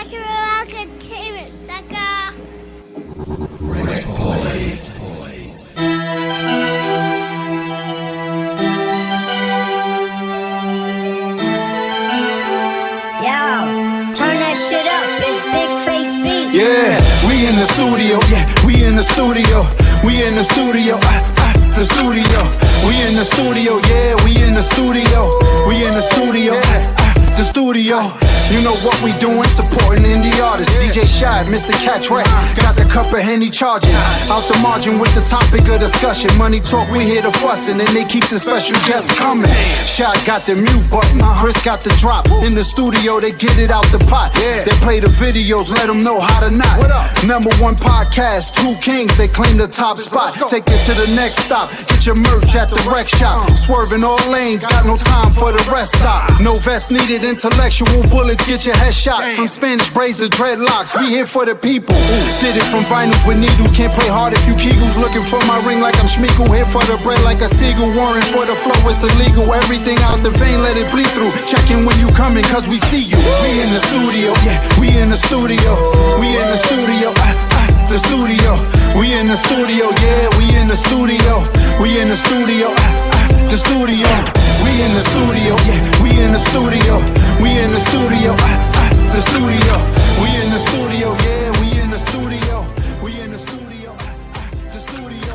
Cultural Entertainment, sucker. RecBoys. Turn that shit up, it's Big Face Beat. Yeah, we in the studio, we in the studio, we in the studio, the studio. We in the studio, we in the studio, we in the studio, the studio. You know what we doing, supporting indie artists. DJ Shy, Mr. Catch Right, got the cup of Henny charging. Out the margin with the topic of discussion. Money talk, we hear the fussing, and they keep the special guests coming. Shy got the mute button, Chris got the drop. In the studio, they get it out the pot. They play the videos, let them know how to knock. Number one podcast, two kings, they claim the top spot. Take it to the next stop, get your merch at the rec shop. Swerving all lanes, got no time for the rest stop. No vest needed, intellectual bullets, get your head shot. From Spanish braids to dreadlocks, we here for the people. Did it from vinyls with needles, can't play hard if you Kegels. Looking for my ring like I'm Schmeagle, here for the bread like a seagull. Warring for the flow, it's illegal. Everything out the vein, let it bleed through. Checking when you coming, cause we see you. We in the studio, we in the studio, we in the studio, the studio. We in the studio, we in the studio, we in the studio, the studio. We in the studio, we in the studio, we in the studio, the studio. We in the studio, we in the studio, we in the studio, the studio.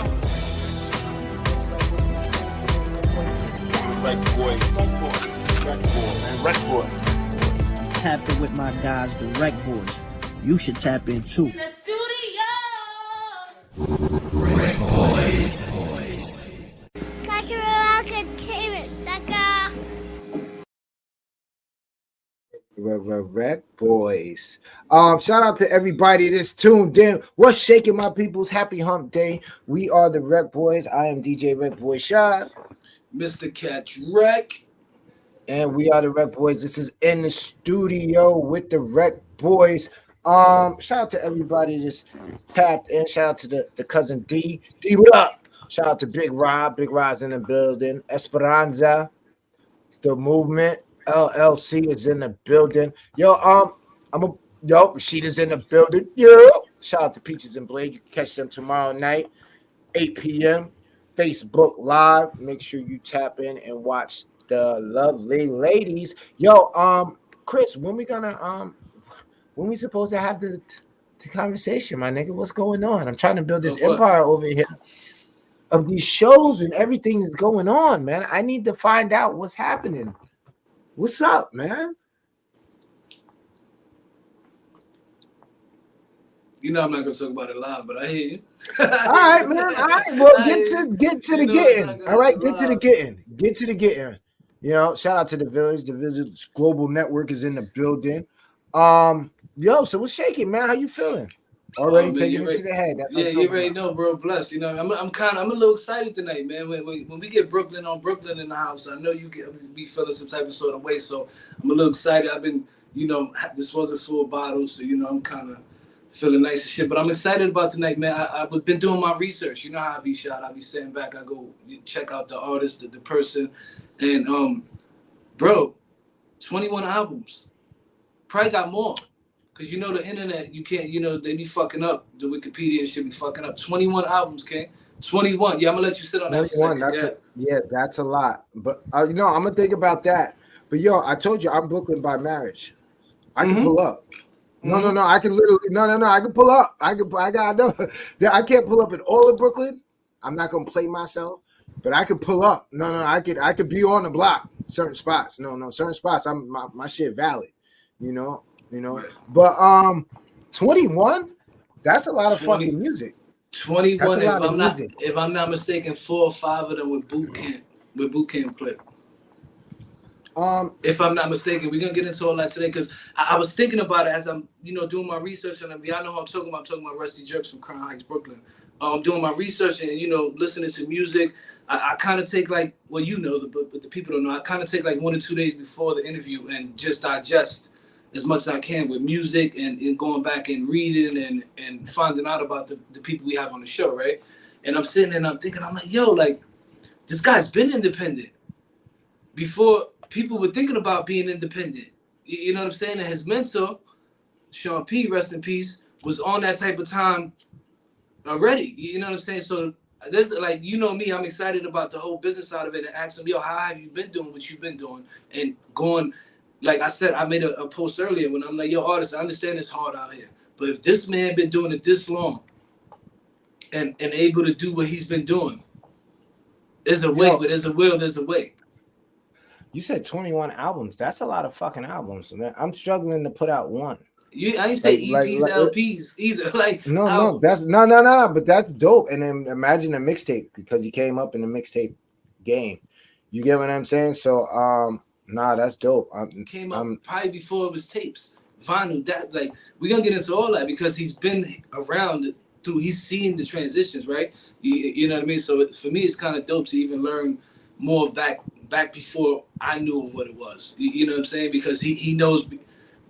RecBoys. Tapping with my guys, the RecBoys. You should tap in too. RecBoys. Cultural Entertainment, sucker. RecBoys. Shout out to everybody that's tuned in. What's shaking, my peoples? Happy hump day. We are the RecBoys. I am DJ RecBoy Shy. Mr. Catch Rec. And we are the RecBoys. This is in the studio with the RecBoys. Shout out to everybody that's tapped in. Shout out to the cousin D. D, what up? Shout out to Big Rob. Big Rob's in the building. Esperanza, the movement. LLC is in the building. Yo, Rashida's in the building. Yo, shout out to Peaches and Blade. You can catch them tomorrow night, 8 p.m. Facebook Live. Make sure you tap in and watch the lovely ladies. Yo, Chris, when we supposed to have the conversation, my nigga? What's going on? I'm trying to build this empire over here of these shows and everything that's going on, man. I need to find out what's happening. What's up, man? You know I'm not gonna talk about it live, but I hear you. All right, man. All right. Well, get to the getting. All right, get to the getting. Get to the getting. You know, shout out to the Village. The Village Global Network is in the building. Yo, so what's shaking, man? How you feeling? Already taking it to the head. That's you already know, bro. Blessed. You know, I'm a little excited tonight, man. When we get Brooklyn in the house, I know you be feeling some type of sort of way. So I'm a little excited. I've been, this was a full bottle, so I'm kind of feeling nice and shit. But I'm excited about tonight, man. I've been doing my research. You know how I be shot. I be sitting back. I go check out the artist, the person, and bro, 21 albums. Probably got more. Because the internet, you can't, they be fucking up. The Wikipedia and shit be fucking up. 21 albums, King. 21. Yeah, I'm going to let you sit on that for a second. That's a lot. But, I'm going to think about that. But, yo, I told you I'm Brooklyn by marriage. I can pull up. No, I can literally, I can pull up. I can't pull up in all of Brooklyn. I'm not going to play myself. But I can pull up. I could be on the block. Certain spots. Certain spots, my shit valid. But 21, that's a lot of fucking music. 21, if I'm not mistaken, 4 or 5 of them with boot camp play. If I'm not mistaken, we're gonna get into all that today because I was thinking about it as I'm, doing my research on them. Y'all know who I'm talking about. I'm talking about Ruste Juxx from Crown Heights, Brooklyn. I'm doing my research and listening to music. I kind of take but the people don't know. I kind of take 1 or 2 days before the interview and just digest as much as I can with music and going back and reading and finding out about the people we have on the show, right? And I'm sitting and I'm thinking, I'm like, yo, this guy's been independent before people were thinking about being independent. You know what I'm saying? And his mentor Sean P, rest in peace, was on that type of time already. You know what I'm saying? So there's like, you know me, I'm excited about the whole business side of it and ask them, yo, how have you been doing what you've been doing? And going, like I said, I made a post earlier when I'm like, yo, artists, I understand it's hard out here. But if this man been doing it this long and able to do what he's been doing, there's a way, but there's a will, there's a way. You said 21 albums. That's a lot of fucking albums. Man. I'm struggling to put out one. I ain't say EPs, LPs either. Like no, that's no, but that's dope. And then imagine a mixtape because he came up in the mixtape game. You get what I'm saying? So nah, that's dope. Came up probably before it was tapes, vinyl. That like we're gonna get into all that because he's been around through. He's seen the transitions, right? You know what I mean? So for me, it's kind of dope to even learn more of that back before I knew of what it was. You know what I'm saying? Because he knows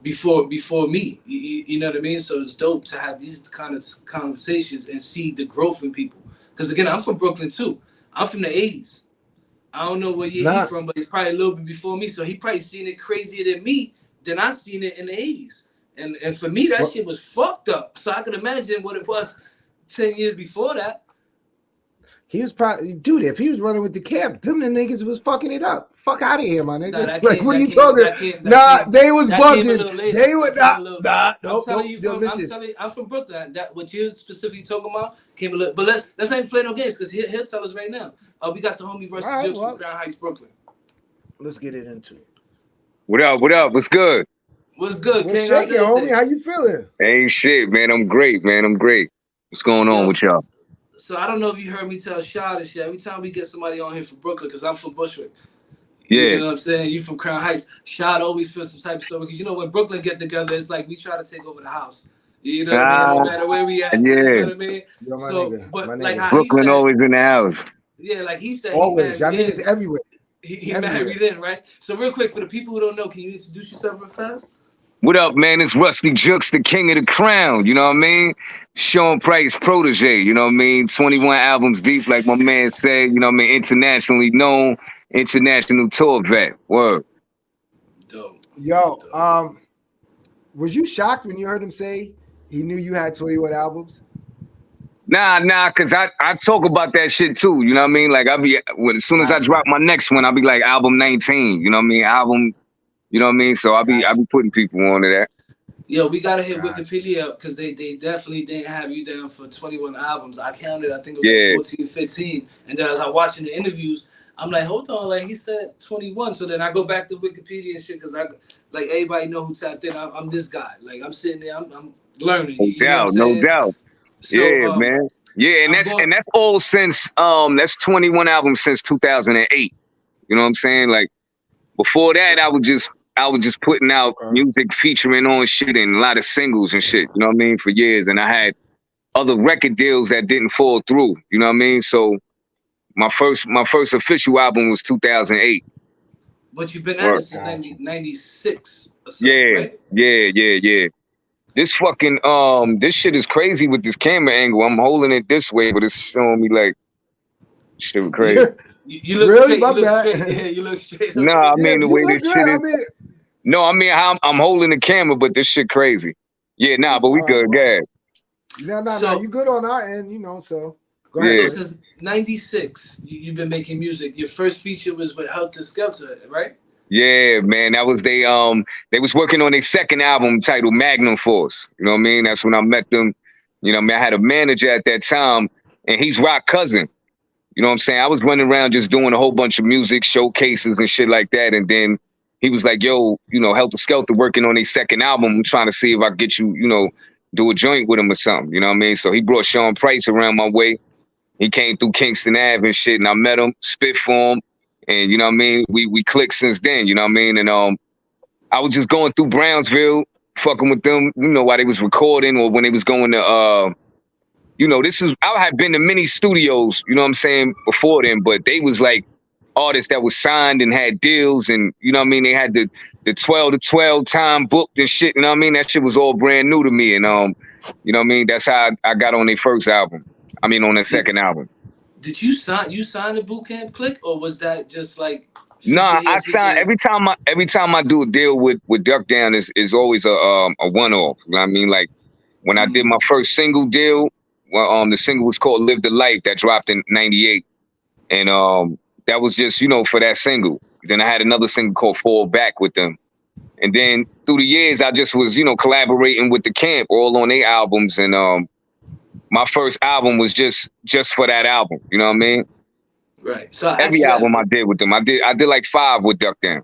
before me. You know what I mean? So it's dope to have these kind of conversations and see the growth in people. Because again, I'm from Brooklyn too. I'm from the 80s. I don't know what year he's from, but he's probably a little bit before me. So he probably seen it crazier than me than I seen it in the 80s. And for me, that shit was fucked up. So I can imagine what it was 10 years before that. He was probably, dude, if he was running with the camp, them the niggas was fucking it up. Fuck out of here, my nigga. Like, what are you talking about? They was bugging. They would not. I'm telling you, I'm from Brooklyn. That what you're specifically talking about came a little, but let's not even play no games because he'll tell us right now. We got the homie Ruste Juxx from Crown Heights, Brooklyn. Let's get it into it. What up? What up? What's good? What's good? What's shaking, homie? How you feeling? Ain't shit, man. I'm great, man. I'm great. What's going on with y'all? So I don't know if you heard me tell Shad and shit. Every time we get somebody on here from Brooklyn, because I'm from Bushwick. Yeah. You know what I'm saying? You from Crown Heights. Shad always feels some type of story. Because you know when Brooklyn get together, it's like we try to take over the house. You know what I mean? No matter where we at. Yeah. You know what I mean? Yo, so, nigga, but like how Brooklyn he said, always in the house. Yeah, like he said. Always. Y'all niggas everywhere. He married in, right? So real quick, for the people who don't know, can you introduce yourself real fast? What up, man? It's Ruste Juxx, the king of the crown. You know what I mean? Sean Price protege. You know what I mean? 21 albums deep, like my man said. You know what I mean? Internationally known, international tour vet. Word. Dope. Yo, was you shocked when you heard him say he knew you had 21 albums? Nah, cause I talk about that shit too. You know what I mean? Like as soon as I drop my next one, I'll be like album 19. You know what I mean? Album. You know what I mean? So I'll be putting people on to that. Yo, we gotta hit Wikipedia up because they definitely didn't have you down for 21 albums. I counted, I think it was like 14, 15. And then as I watching the interviews, I'm like, hold on, like he said 21. So then I go back to Wikipedia and shit because I like everybody know who tapped in. I'm this guy. Like I'm sitting there, I'm learning. No doubt. So, yeah, man. Yeah, and that's all since that's 21 albums since 2008. You know what I'm saying? Like before that, I was just putting out music featuring on shit and a lot of singles and shit, you know what I mean, for years. And I had other record deals that didn't fall through, you know what I mean? So my first official album was 2008. But you've been at it since 96 or something, yeah, right? Yeah. This fucking, this shit is crazy with this camera angle. I'm holding it this way, but it's showing me like shit was crazy. You look really? straight. Yeah, you look straight. No, I mean the way this shit is. No, I mean I'm holding the camera, but this shit crazy. Yeah, but we good, guys. No, you good on our end, you know. So go ahead. So since '96, you've been making music. Your first feature was with Heltah Skeltah, right? Yeah, man, that was they was working on their second album titled Magnum Force. You know what I mean? That's when I met them. You know what I mean? I had a manager at that time, and he's Rock cousin. You know what I'm saying? I was running around just doing a whole bunch of music showcases and shit like that. And then he was like, yo, you know, Heltah Skeltah working on a second album. I'm trying to see if I can get you, you know, do a joint with him or something. You know what I mean? So he brought Sean Price around my way. He came through Kingston Ave and shit. And I met him, spit for him. And you know what I mean? We clicked since then, you know what I mean? And I was just going through Brownsville, fucking with them, you know, while they was recording or when they was going to you know, I had been to many studios, you know what I'm saying, before then, but they was like artists that was signed and had deals and, you know what I mean, they had the 12 to 12 time booked and shit, you know what I mean? That shit was all brand new to me. And, you know what I mean? That's how I got on their first album. I mean, on their second album. Did you sign the boot camp click, or was that just like Nah, future I here, future sign there? every time I do a deal with Duck Down is always a one off. You know what I mean? Like when I did my first single deal, well, the single was called "Live the Life" that dropped in '98, and that was just for that single. Then I had another single called "Fall Back" with them, and then through the years I just was collaborating with the camp all on their albums, and my first album was just for that album. You know what I mean? Right. So Every actually, album I did with them, I did like 5 with Duck Down.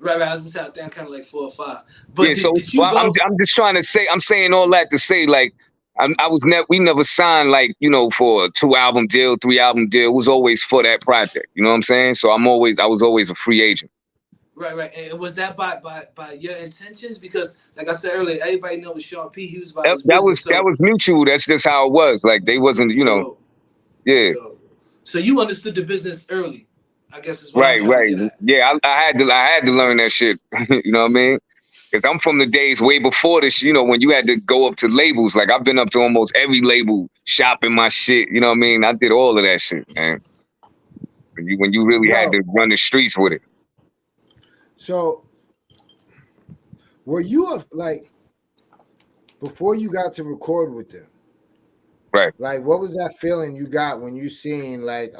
right. I was just out there, kind of like 4 or 5. Yeah, But so did you well, I'm go? just trying to say, I'm saying all that to say, like, we never signed like for a 2-album deal, 3-album deal. It was always for that project. You know what I'm saying? So I was always a free agent. Right. And was that by your intentions? Because like I said earlier, everybody knows Sean P. He was about That, his that business. was that was mutual. That's just how it was. Like they wasn't, So, yeah. so you understood the business early, I guess is what I'm Right. trying to get at. Yeah, I had to learn that shit. You know what I mean? Because I'm from the days way before this, when you had to go up to labels. Like I've been up to almost every label shopping my shit. You know what I mean? I did all of that shit, man. When you really had to run the streets with it. So, were you like before you got to record with them? Right. Like, what was that feeling you got when you seen like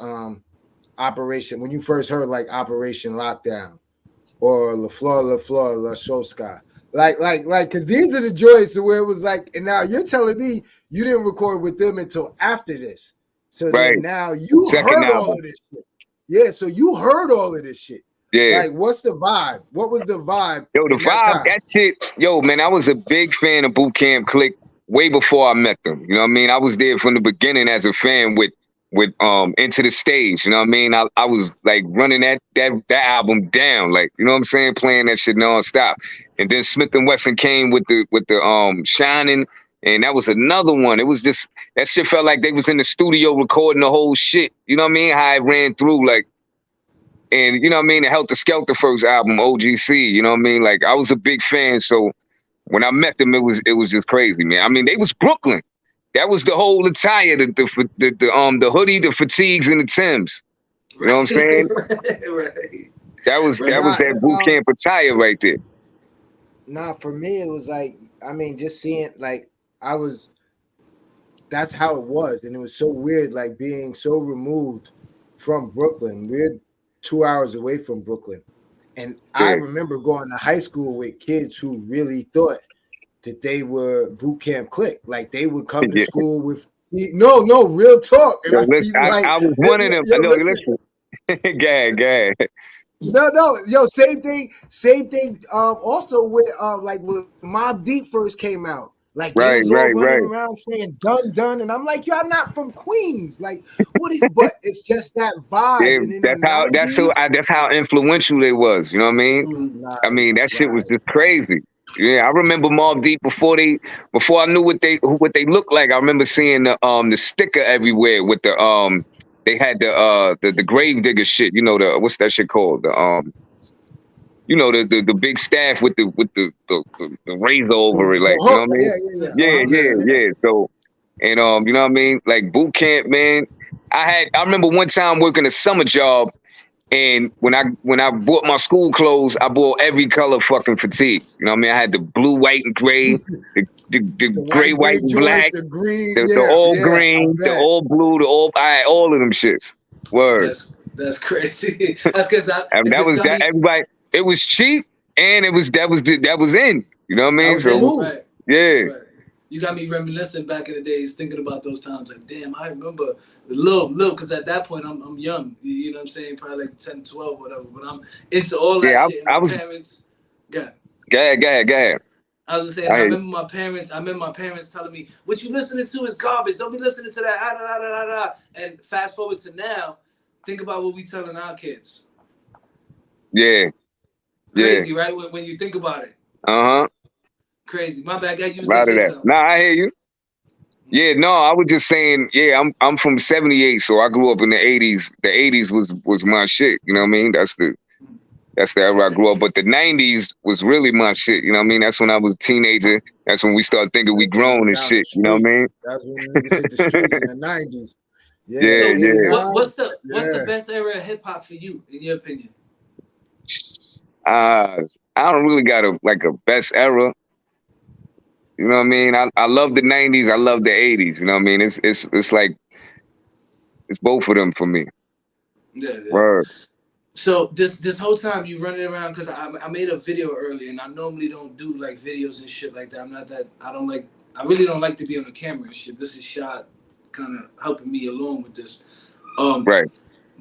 Operation, when you first heard like Operation Lockdown or La Flor, La Showska? Like, because these are the joys to where it was like, and now you're telling me you didn't record with them until after this. So then now you Second heard album. all of this shit. Yeah, so you heard all of this shit. Yeah. Like, what's the vibe? What was the vibe? Yo, the vibe, that shit, man, I was a big fan of Boot Camp Click way before I met them. You know what I mean? I was there from the beginning as a fan with Into the Stage. You know what I mean? I was like running that album down, like, you know what I'm saying? Playing that shit nonstop. And then Smith and Wesson came with the Shining, and that was another one. It was just, that shit felt like they was in the studio recording the whole shit. You know what I mean? How it ran through, like. And you know what I mean? The Heltah Skeltah first album, OGC, you know what I mean? Like I was a big fan. So when I met them, it was just crazy, man. I mean, they was Brooklyn. That was the whole attire, the hoodie, the fatigues, and the Timbs. You know what I'm saying? Right. That was that boot camp attire right there. Nah, for me, it was like, I mean, just seeing like that's how it was. And it was so weird, like being so removed from Brooklyn. We're 2 hours away from Brooklyn. And I remember going to high school with kids who really thought that they were Boot Camp Click. Like they would come to school with no, real talk. And I was one of them. No, listen. Go ahead. No, yo, same thing. Also with like when Mobb Deep first came out. Like they was all running around saying done, and I'm like, yo, I'm not from Queens. Like, what is? But it's just that vibe. Yeah, and that's how influential they was. You know what I mean? I mean that shit was just crazy. Yeah, I remember Mobb Deep before I knew what they looked like. I remember seeing the sticker everywhere with the they had the grave digger shit. You know what's that shit called? The big staff with the razor over it, like, you know what I mean? Yeah. So, and you know what I mean? Like boot camp, man. I remember one time working a summer job, and when I bought my school clothes, I bought every color fucking fatigues. You know what I mean? I had the blue, white, and gray, the gray, white, and black, the green, the all green, the all blue, I had all of them shits. Word. That's crazy. That's because everybody. It was cheap, and that was in. You know what I mean? So yeah. Right. You got me reminiscing back in the days, thinking about those times. Like, damn, I remember little, because at that point I'm young. You know what I'm saying? Probably like 10, 12, whatever. But I'm into all that shit. And parents. Go ahead. I was just saying, I remember my parents telling me, "What you listening to is garbage. Don't be listening to that." And fast forward to now, think about what we telling our kids. Yeah. Crazy, right? When you think about it. Crazy. My bad, guy. You was saying something. Nah, I hear you. Yeah, no, I was just saying. Yeah, I'm from '78, so I grew up in the '80s. The '80s was my shit. You know what I mean? That's the era I grew up. But the '90s was really my shit. You know what I mean? That's when I was a teenager. That's when we started thinking we grown and shit. You know what I mean? That's when niggas hit the streets in the '90s. Yeah, So yeah. what's the best era of hip hop for you, in your opinion? I don't really got a best era. You know what I mean? I love the 90s. I love the 80s. You know what I mean? It's like it's both of them for me. Yeah. Word. So this whole time you running around, because I made a video earlier, and I normally don't do like videos and shit like that. I'm not that, I really don't like to be on the camera and shit. This is shot kind of helping me along with this. Right.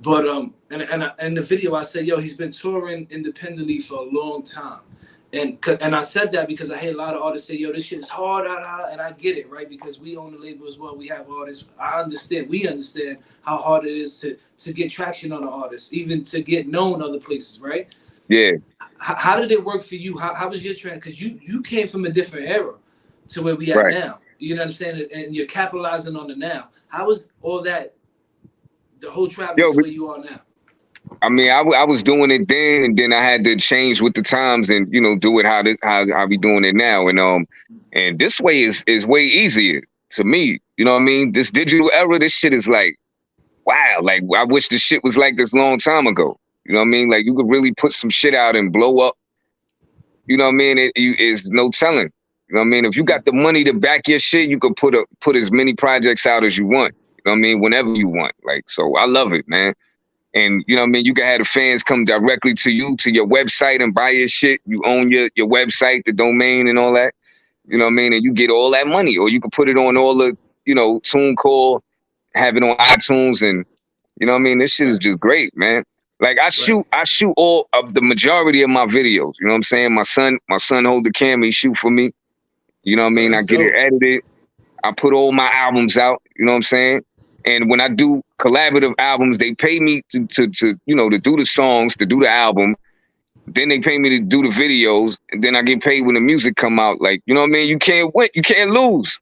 But and the video I said, yo, he's been touring independently for a long time. And I said that because I hear a lot of artists say, yo, this shit is hard, and I get it, right? Because we own the label as well. We have artists. We understand how hard it is to get traction on an artist, even to get known other places, right? Yeah. How did it work for you? How was your trend? Because you came from a different era to where we at Right. now. You know what I'm saying? And you're capitalizing on the now. How was all that, the whole travel to where you are now? I mean, I was doing it then, and then I had to change with the times and, you know, do it how we doing it now. And this way is way easier to me. You know what I mean? This digital era, this shit is like, wow. Like, I wish this shit was like this long time ago. You know what I mean? Like, you could really put some shit out and blow up. You know what I mean? It's no telling. You know what I mean? If you got the money to back your shit, you could put as many projects out as you want. You know what I mean? Whenever you want. Like, so I love it, man. And you know what I mean? You can have the fans come directly to you, to your website, and buy your shit. You own your website, the domain and all that. You know what I mean? And you get all that money. Or you can put it on all the, you know, TuneCore, have it on iTunes, and you know what I mean? This shit is just great, man. Like I shoot all of the majority of my videos. You know what I'm saying? My son hold the camera, he shoot for me. You know what I mean? I get it edited. I put all my albums out, you know what I'm saying? And when I do collaborative albums, they pay me to you know, to do the songs, to do the album. Then they pay me to do the videos, and then I get paid when the music come out. Like, you know what I mean? You can't win, you can't lose.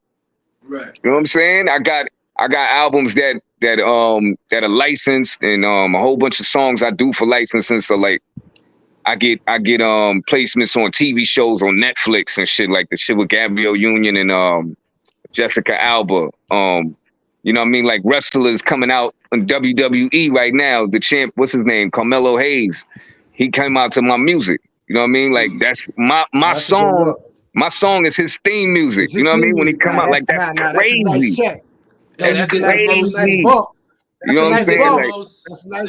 Right. You know what I'm saying? I got albums that are licensed, and a whole bunch of songs I do for licensing. So like I get placements on TV shows on Netflix and shit, like the shit with Gabrielle Union and Jessica Alba. You know what I mean? Like wrestlers coming out in WWE right now. The champ, what's his name? Carmelo Hayes. He came out to my music. You know what I mean? Like that's my song. My song is his theme music. You know what I mean? When he come out, like that's crazy. That's a nice check. That's That's crazy. Bump. You know what I'm saying? Like That's a nice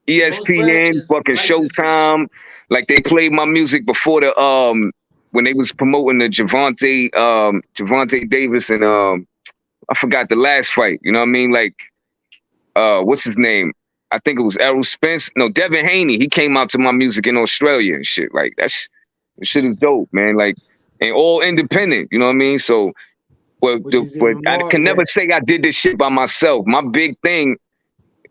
ESPN, fucking Showtime. Like they played my music before the when they was promoting the Javante Davis and I forgot the last fight. You know what I mean? Like what's his name? I think it was Errol Spence. No, Devin Haney. He came out to my music in Australia and shit. Like that shit is dope, man. Like, and all independent. You know what I mean? So, but I can never say I did this shit by myself. My big thing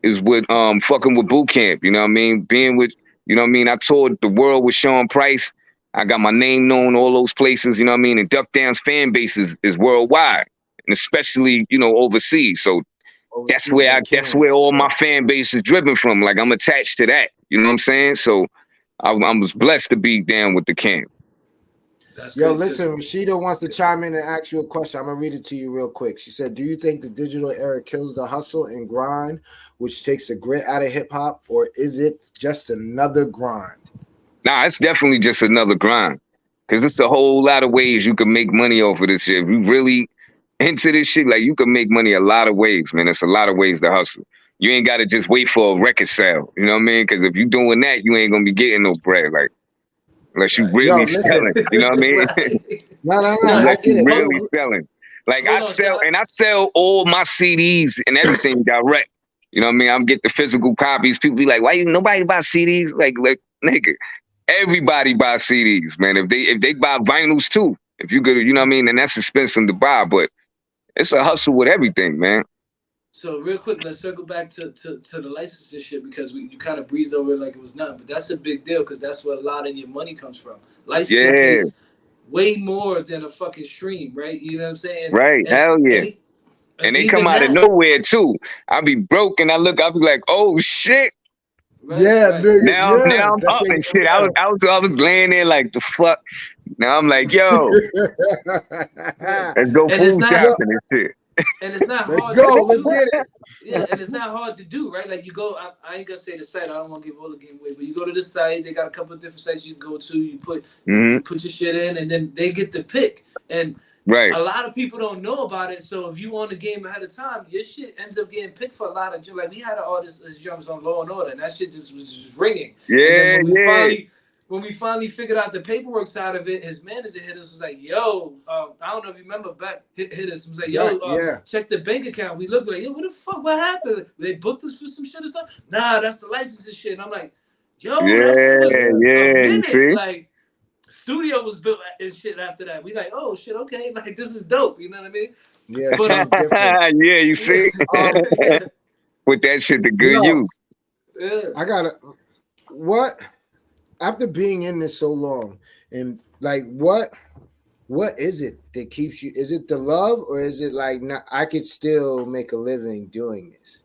is with fucking with boot camp. You know what I mean? Being with, you know what I mean? I toured the world with Sean Price. I got my name known all those places. You know what I mean? And Duck Down's fan base is worldwide, and especially, you know, overseas. So that's where all my fan base is driven from. Like I'm attached to that. You know what I'm saying? So I was blessed to be down with the camp. Yo, listen, Rashida wants to chime in and ask you a question. I'm gonna read it to you real quick. She said, "Do you think the digital era kills the hustle and grind, which takes the grit out of hip hop, or is it just another grind?" Nah, it's definitely just another grind. Cause it's a whole lot of ways you can make money off of this shit. If you really into this shit, like you can make money a lot of ways, man. It's a lot of ways to hustle. You ain't gotta just wait for a record sale. You know what I mean? Cause if you doing that, you ain't gonna be getting no bread. Like unless you really selling. You know what I mean? No. Unless you really selling. Like I sell all my CDs and everything direct. You know what I mean? I'm get the physical copies. People be like, why nobody buy CDs? Like nigga, everybody buy CDs, man. If they buy vinyls too. If you go, you know what I mean? And that's expensive to buy, but it's a hustle with everything, man. So real quick, let's circle back to the licensing shit, because you kind of breezed over it like it was nothing, but that's a big deal because that's where a lot of your money comes from. Licensing pays way more than a fucking stream, right? You know what I'm saying? Right, hell yeah. And they come out of nowhere too. I'll be broke and I'll be like, oh shit. Right, Nigga, now I'm up and shit. I was laying there like the fuck. Now I'm like, yo, let's go food shopping and shit. And it's not Let's hard. go. To Let's do. get it. Yeah, and it's not hard to do, right? Like you go, I ain't gonna say the site. I don't want to give all the game away, but you go to the site. They got a couple of different sites you can go to. You put you put your shit in, and then they get to pick. And Right. a lot of people don't know about it. So if you on the game ahead of time, your shit ends up getting picked for a lot of. Like we had an artist as drums on Law and Order, and that shit just was just ringing. Yeah, and yeah. When we finally figured out the paperwork side of it, his manager hit us, was like, yo, I don't know if you remember back, hit us, was like, yo, check the bank account. We looked like, yo, what the fuck, what happened? They booked us for some shit or something? Nah, that's the license and shit. And I'm like, yo, that shit was a minute. See? Like, studio was built and shit after that. We like, oh shit, okay, like this is dope, you know what I mean? Yeah, But, yeah, you see? Put that shit to good use. Yeah. I gotta what after being in this so long, and like what is it that keeps you? Is it the love, or is it like not, I could still make a living doing this?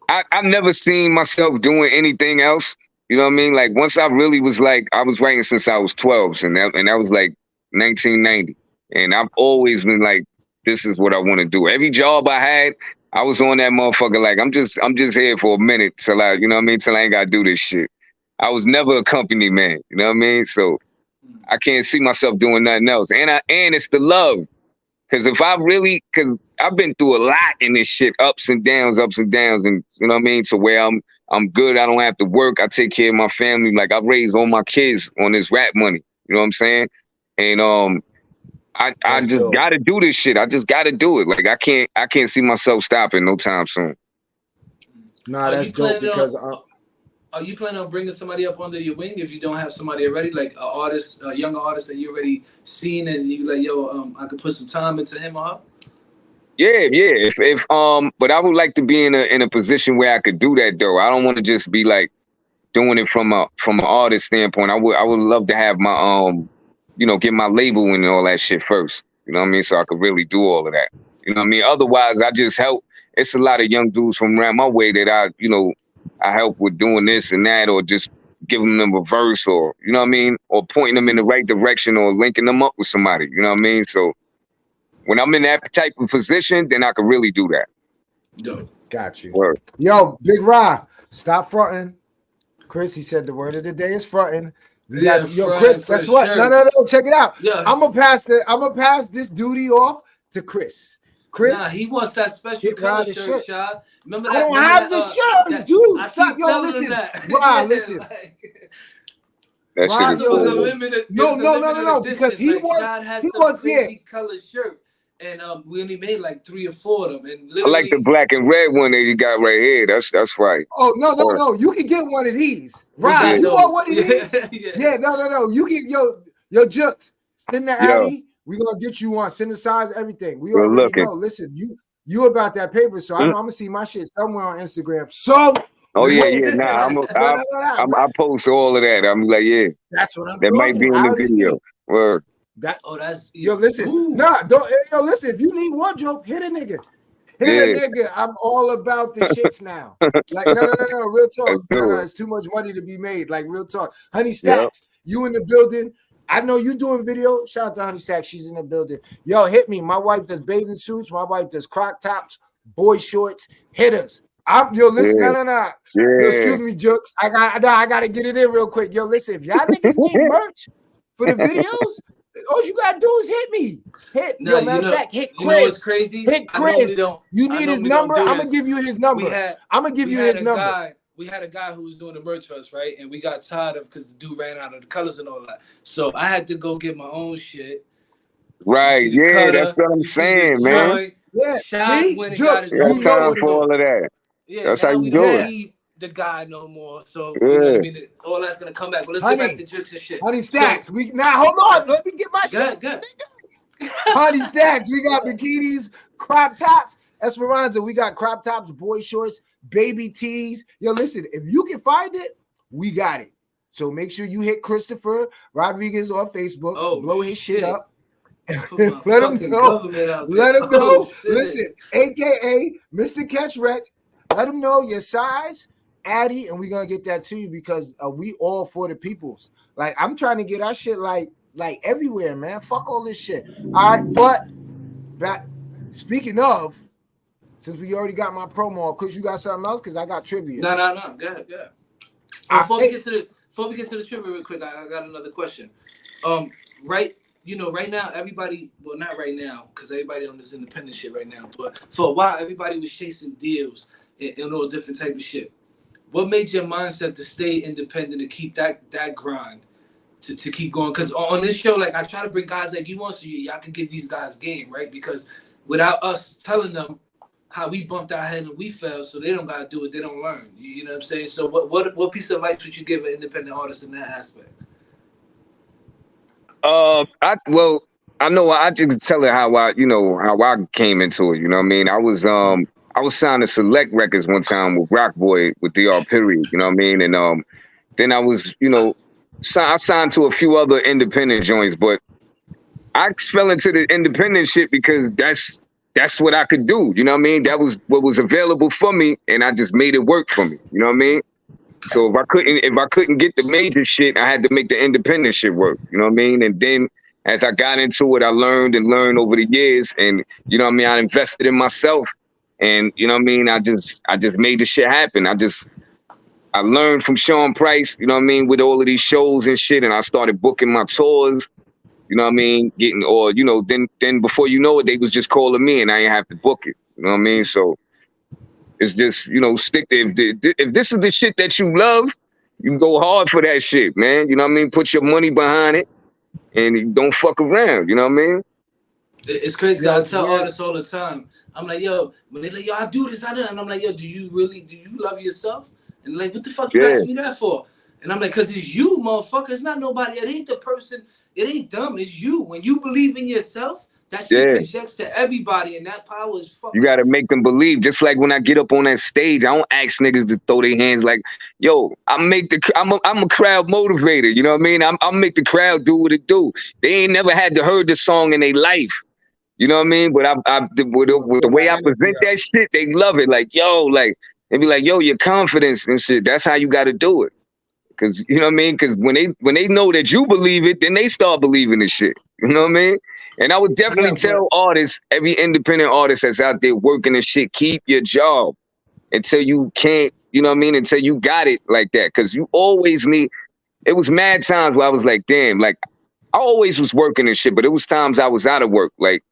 I've never seen myself doing anything else. You know what I mean? Like once I really was like, I was writing since I was 12, and that was like 1990. And I've always been like, this is what I want to do. Every job I had, I was on that motherfucker. Like I'm just here for a minute till I, you know what I mean? Till I ain't got to do this shit. I was never a company man. You know what I mean? So I can't see myself doing nothing else. And it's the love. Cause cause I've been through a lot in this shit, ups and downs, and you know what I mean? To where I'm good. I don't have to work. I take care of my family. Like I've raised all my kids on this rap money. You know what I'm saying? And I just gotta do this shit. I just gotta do it. Like I can't see myself stopping no time soon. Nah, that's dope because are you planning on bringing somebody up under your wing if you don't have somebody already, like a younger artist that you already seen and you like, yo, I could put some time into him or her? Yeah. If but I would like to be in a position where I could do that though. I don't want to just be like doing it from an artist standpoint. I would love to have my get my label and all that shit first. You know what I mean? So I could really do all of that. You know what I mean? Otherwise, I just help. It's a lot of young dudes from around my way that I help with doing this and that, or just giving them a verse, or you know what I mean, or pointing them in the right direction, or linking them up with somebody. You know what I mean? So when I'm in that type of position, then I can really do that. Dope. Got you. Word. Yo, Big Ra, stop fronting. Chris, he said the word of the day is fronting. Chris, guess what? Shirts. No, check it out. Yeah. I'm gonna pass this duty off to Chris. Nah, he wants that special color shirt, Shy. Remember that? I don't have the shirt, dude. Stop, yo, listen. Wow, listen. That shit is was cool. a limited. No, because he wants color shirt, and we only made like 3 or 4 of them. And I like the black and red one that you got right here. That's right. Oh no! You can get one of these. Right? You want one of these? Yeah. No. You can yo Juxx. Send the Addy. We gonna get you one. Send the size, everything. We already know. Listen, you about that paper, so I know I'm gonna see my shit somewhere on Instagram. So. Oh yeah. Nah, I post all of that. I'm like, yeah. That's what I'm. That might be in the video. Word. That's yo. Listen, listen. If you need wardrobe, hit a nigga. Hit a nigga. I'm all about the shits now. Like no. Real talk. No, it's too much money to be made. Like real talk. Honey Stacks, you in the building? I know you doing video. Shout out to Honey Stacks. She's in the building. Yo, hit me. My wife does bathing suits. My wife does croc tops, boy shorts. Hit us. Listen. No. Yeah. Yo, excuse me, Juxx. I gotta get it in real quick. Yo, listen. If y'all niggas need merch for the videos, all you gotta do is hit me. Matter of fact, hit Chris. You know what's crazy? Hit Chris. You need his number? I'm gonna give you his number. I'm gonna give you his number. We had a guy who was doing the merch for us, right? And we got tired of because the dude ran out of the colors and all that. So I had to go get my own shit. Right. Yeah, that's what I'm saying, man. Yeah. That's time for all of that. Yeah, that's how you do don't it. need the guy no more. So you know what I mean? All that's gonna come back. But let's get back to Juxx and shit. Honey Stacks. Hold on. Let me get my shit. Good. Honey Stacks. We got bikinis, crop tops. Esperanza, we got crop tops, boy shorts, baby tees. Yo, listen, if you can find it, we got it. So make sure you hit Christopher Rodriguez on Facebook, blow his shit up. Let him know. Listen, AKA Mr. Catch Rec. Let him know your size, Addy, and we're gonna get that to you because we all for the peoples. Like I'm trying to get our shit like everywhere, man. Fuck all this shit. All right, but back. Speaking of, since we already got my promo, because you got something else, because I got trivia. No. Go ahead. Before we get to the trivia real quick, I got another question. Right now, everybody, well, not right now, because everybody on this independent shit right now, but for a while, everybody was chasing deals and all different type of shit. What made your mindset to stay independent, to keep that grind, to keep going? Because on this show, like, I try to bring guys like you on so y'all can give these guys game, right? Because without us telling them how we bumped our head and we fell, so they don't gotta do it, they don't learn. You know what I'm saying? So what piece of advice would you give an independent artist in that aspect? I know I just tell it how I came into it. You know what I mean? I was signed to Select Records one time with RecBoys with DR Period. You know what I mean? And then I was, I signed to a few other independent joints, but I fell into the independent shit because that's what I could do. You know what I mean? That was what was available for me, and I just made it work for me. You know what I mean? So if I couldn't get the major shit, I had to make the independent shit work. You know what I mean? And then as I got into it, I learned over the years, and you know what I mean? I invested in myself, and you know what I mean? I just made the shit happen. I learned from Sean Price, you know what I mean, with all of these shows and shit, and I started booking my tours. You know what I mean? Then before you know it, they was just calling me, and I didn't have to book it. You know what I mean? So it's just, stick there. If this is the shit that you love, you go hard for that shit, man. You know what I mean? Put your money behind it, and you don't fuck around. You know what I mean? It's crazy. I tell artists all the time. I'm like, yo, when they like, yo, I do this, I do that. And I'm like, yo, do you love yourself? And like, what the fuck you asking me that for? And I'm like, because it's you, motherfucker. It's not nobody. It ain't the person. It ain't them. It's you. When you believe in yourself, that shit projects to everybody, and that power is fucking. You gotta make them believe. Just like when I get up on that stage, I don't ask niggas to throw their hands. Like, yo, I'm a crowd motivator. You know what I mean? I'll make the crowd do what it do. They ain't never had to heard the song in their life. You know what I mean? But with the way I present that shit, they love it. Like, yo, like they be like, yo, your confidence and shit. That's how you got to do it. Cause you know what I mean? Cause when they know that you believe it, then they start believing the shit. You know what I mean? And I would definitely tell artists, every independent artist that's out there working and shit, keep your job until you can't, you know what I mean? Until you got it like that. Cause you always need, it was mad times where I was like, damn, like I always was working and shit, but it was times I was out of work. Like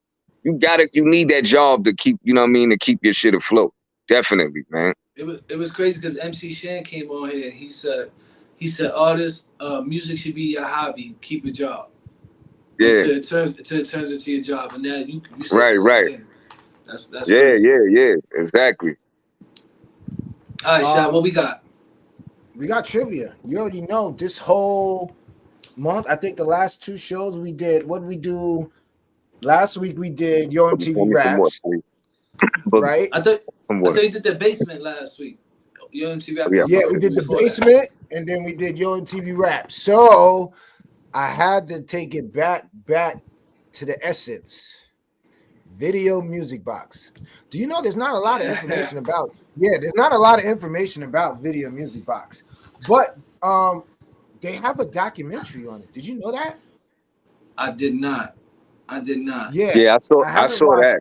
you need that job to keep, you know what I mean? To keep your shit afloat. Definitely, man. It was crazy because MC Shan came on here and he said, artists, music should be your hobby. Keep a job. Yeah. Until it turns into your job. And now you said right. That's crazy. Yeah. Exactly. All right, Shad, what we got? We got trivia. You already know this whole month. I think the last two shows we did, what did we do? Last week we did Yo MTV Raps. Right? I thought you did the basement last week. Yo MTV Raps. Yeah, we did the basement and then we did Yo MTV Raps. So I had to take it back to the essence. Video music box. Do you know there's not a lot of information about? Yeah, there's not a lot of information about Video Music Box, but they have a documentary on it. Did you know that? I did not. Yeah, I saw that.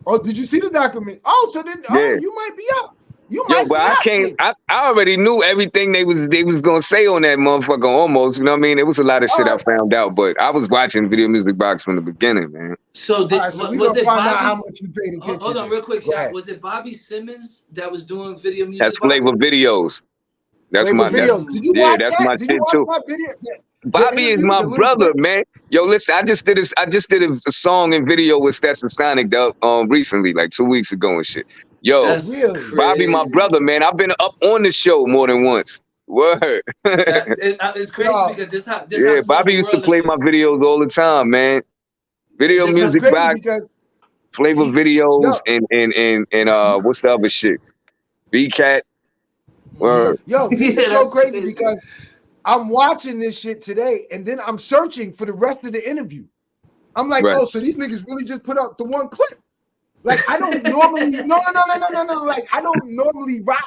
Oh, did you see the document? Oh, so then you might be up. I already knew everything they was gonna say on that motherfucker almost. You know what I mean? It was a lot of shit I found out, but I was watching Video Music Box from the beginning, man. So we gonna find out how much you paid attention. Hold on, real quick. Was it Bobby Simmons that was doing Video Music That's Box? Flavor Videos. That's Flavor my Videos. Did you watch that's that? my Did shit you watch too. that video? Bobby is my brother, man. Yo, listen, I just did a song and video with Stetson Sonic recently, like 2 weeks ago and shit. Yo, That's really Bobby, my brother, man. I've been up on the show more than once. Word. It's crazy because this Bobby used to play my videos all the time, man. Video Music Box, Flavor Videos, and what's the other shit? B-Cat. Word. Yo, this is so crazy because I'm watching this shit today, and then I'm searching for the rest of the interview. I'm like, oh, so these niggas really just put out the one clip. Like, I don't normally, no. Like, I don't normally rock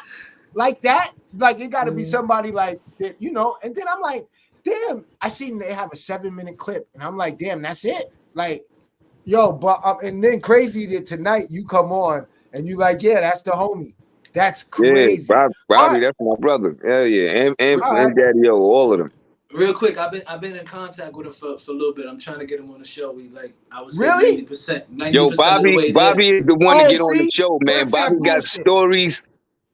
like that. Like, it got to be somebody like that, you know. And then I'm like, damn, I seen they have a 7-minute clip, and I'm like, damn, that's it. Like, Yo, but and then crazy that tonight you come on and you like, yeah, that's the homie. That's crazy. Yeah, Bobby, Right. that's my brother. Hell yeah, and All right. Daddy O, all of them. Real quick, I've been in contact with him for a little bit. I'm trying to get him on the show. We like I would say Really? 90% Yo, of the way there. Bobby is the one to Oh, get on the see? show, man. That's that Bobby got bullshit. stories,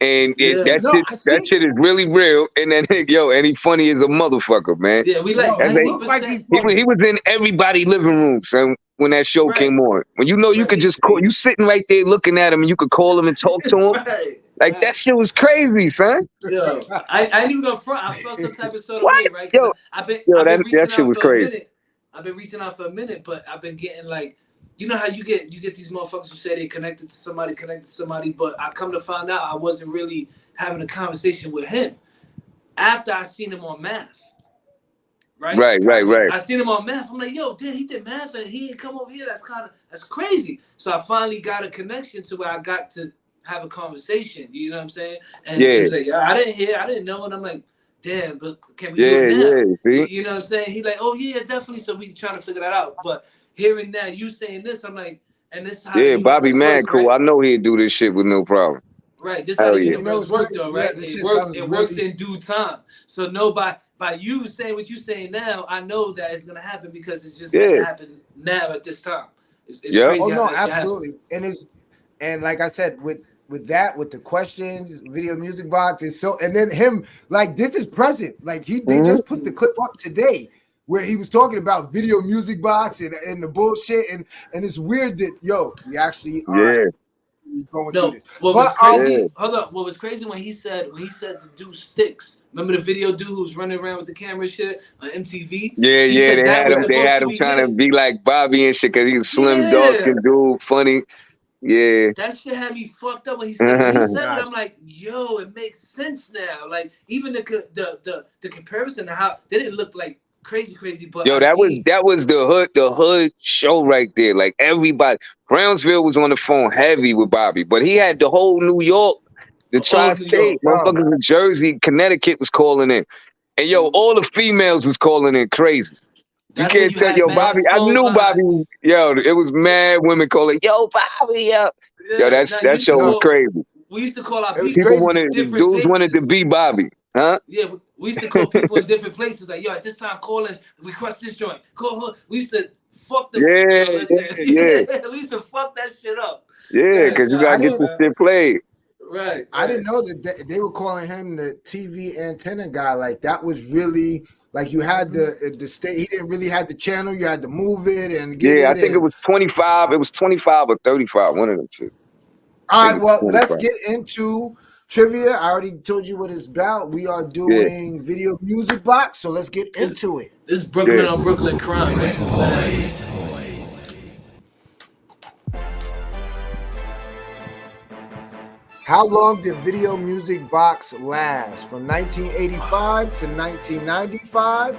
and Yeah. that shit is really real. And then and he funny as a motherfucker, man. Yeah, we like Yo, he 90%. look like he's funny. He was in everybody's living room, son, when that show Right. came on. When you know you Right. could just call, you sitting right there looking at him, and you could call him and talk to him. Right. Like that shit was crazy, son. Yo, I ain't even gonna front. I felt some type of sort of What? way, right? Yo, I've been that reaching shit out was for crazy. a minute. I've been reaching out for a minute, but I've been getting like, you know how you get these motherfuckers who say they connected to somebody, but I come to find out I wasn't really having a conversation with him after I seen him on Math. Right. I seen him on Math. I'm like, yo, damn, he did Math and he didn't come over here. That's crazy. So I finally got a connection to where I got to have a conversation. You know what I'm saying? And he was like, yeah, I didn't know. And I'm like, damn, but can we do it now? Yeah, see? You know what I'm saying? He like, oh yeah, definitely. So we trying to figure that out. But hearing that you saying this, I'm like, and this is how Yeah, Bobby man, work, cool. right? I know he'd do this shit with no problem. Right, just how the yeah. universe work though, right? Yeah, it works in due time. So by you saying what you saying now, I know that it's gonna happen because it's just gonna happen now at this time. It's crazy. Oh how no, that shit absolutely. And like I said, with the questions, video music box is so, and then him like this is present. Like they just put the clip up today where he was talking about video music box and the bullshit and it's weird that we actually are going through this. What was crazy? Hold up. What was crazy when he said the dude Sticks. Remember the video dude who was running around with the camera shit on MTV? Yeah, they had him trying to be like Bobby and shit because he's a slim, dark-skinned dude, funny. Yeah. That shit had me fucked up when he said it. I'm like, yo, it makes sense now. Like even the comparison to how they didn't look like crazy, but that was the hood show right there. Like everybody, Brownsville was on the phone heavy with Bobby, but he had the whole New York, the tri-state, motherfuckers in Jersey, Connecticut was calling in, and all the females was calling in crazy. You can't tell Bobby. I knew Bobby. It was mad women calling, yo, Bobby, that show was crazy. We used to call our people wanted to be Bobby. Huh? Yeah, we used to call people in different places like, yo, at this time calling, we cross this joint. We used to fuck the we used to fuck that shit up. Yeah, because you gotta get this shit played. Right. I didn't know that they were calling him the TV antenna guy. Like that was really like you had the state. He didn't really have the channel. You had to move it and get it. Yeah, I think it was 25. It was 25 or 35. One of them shit. All right, well, let's get into trivia. I already told you what it's about. We are doing video music box, so let's get into it. This is Brooklyn on Brooklyn crime. How long did video music box last? From 1985 to 1995,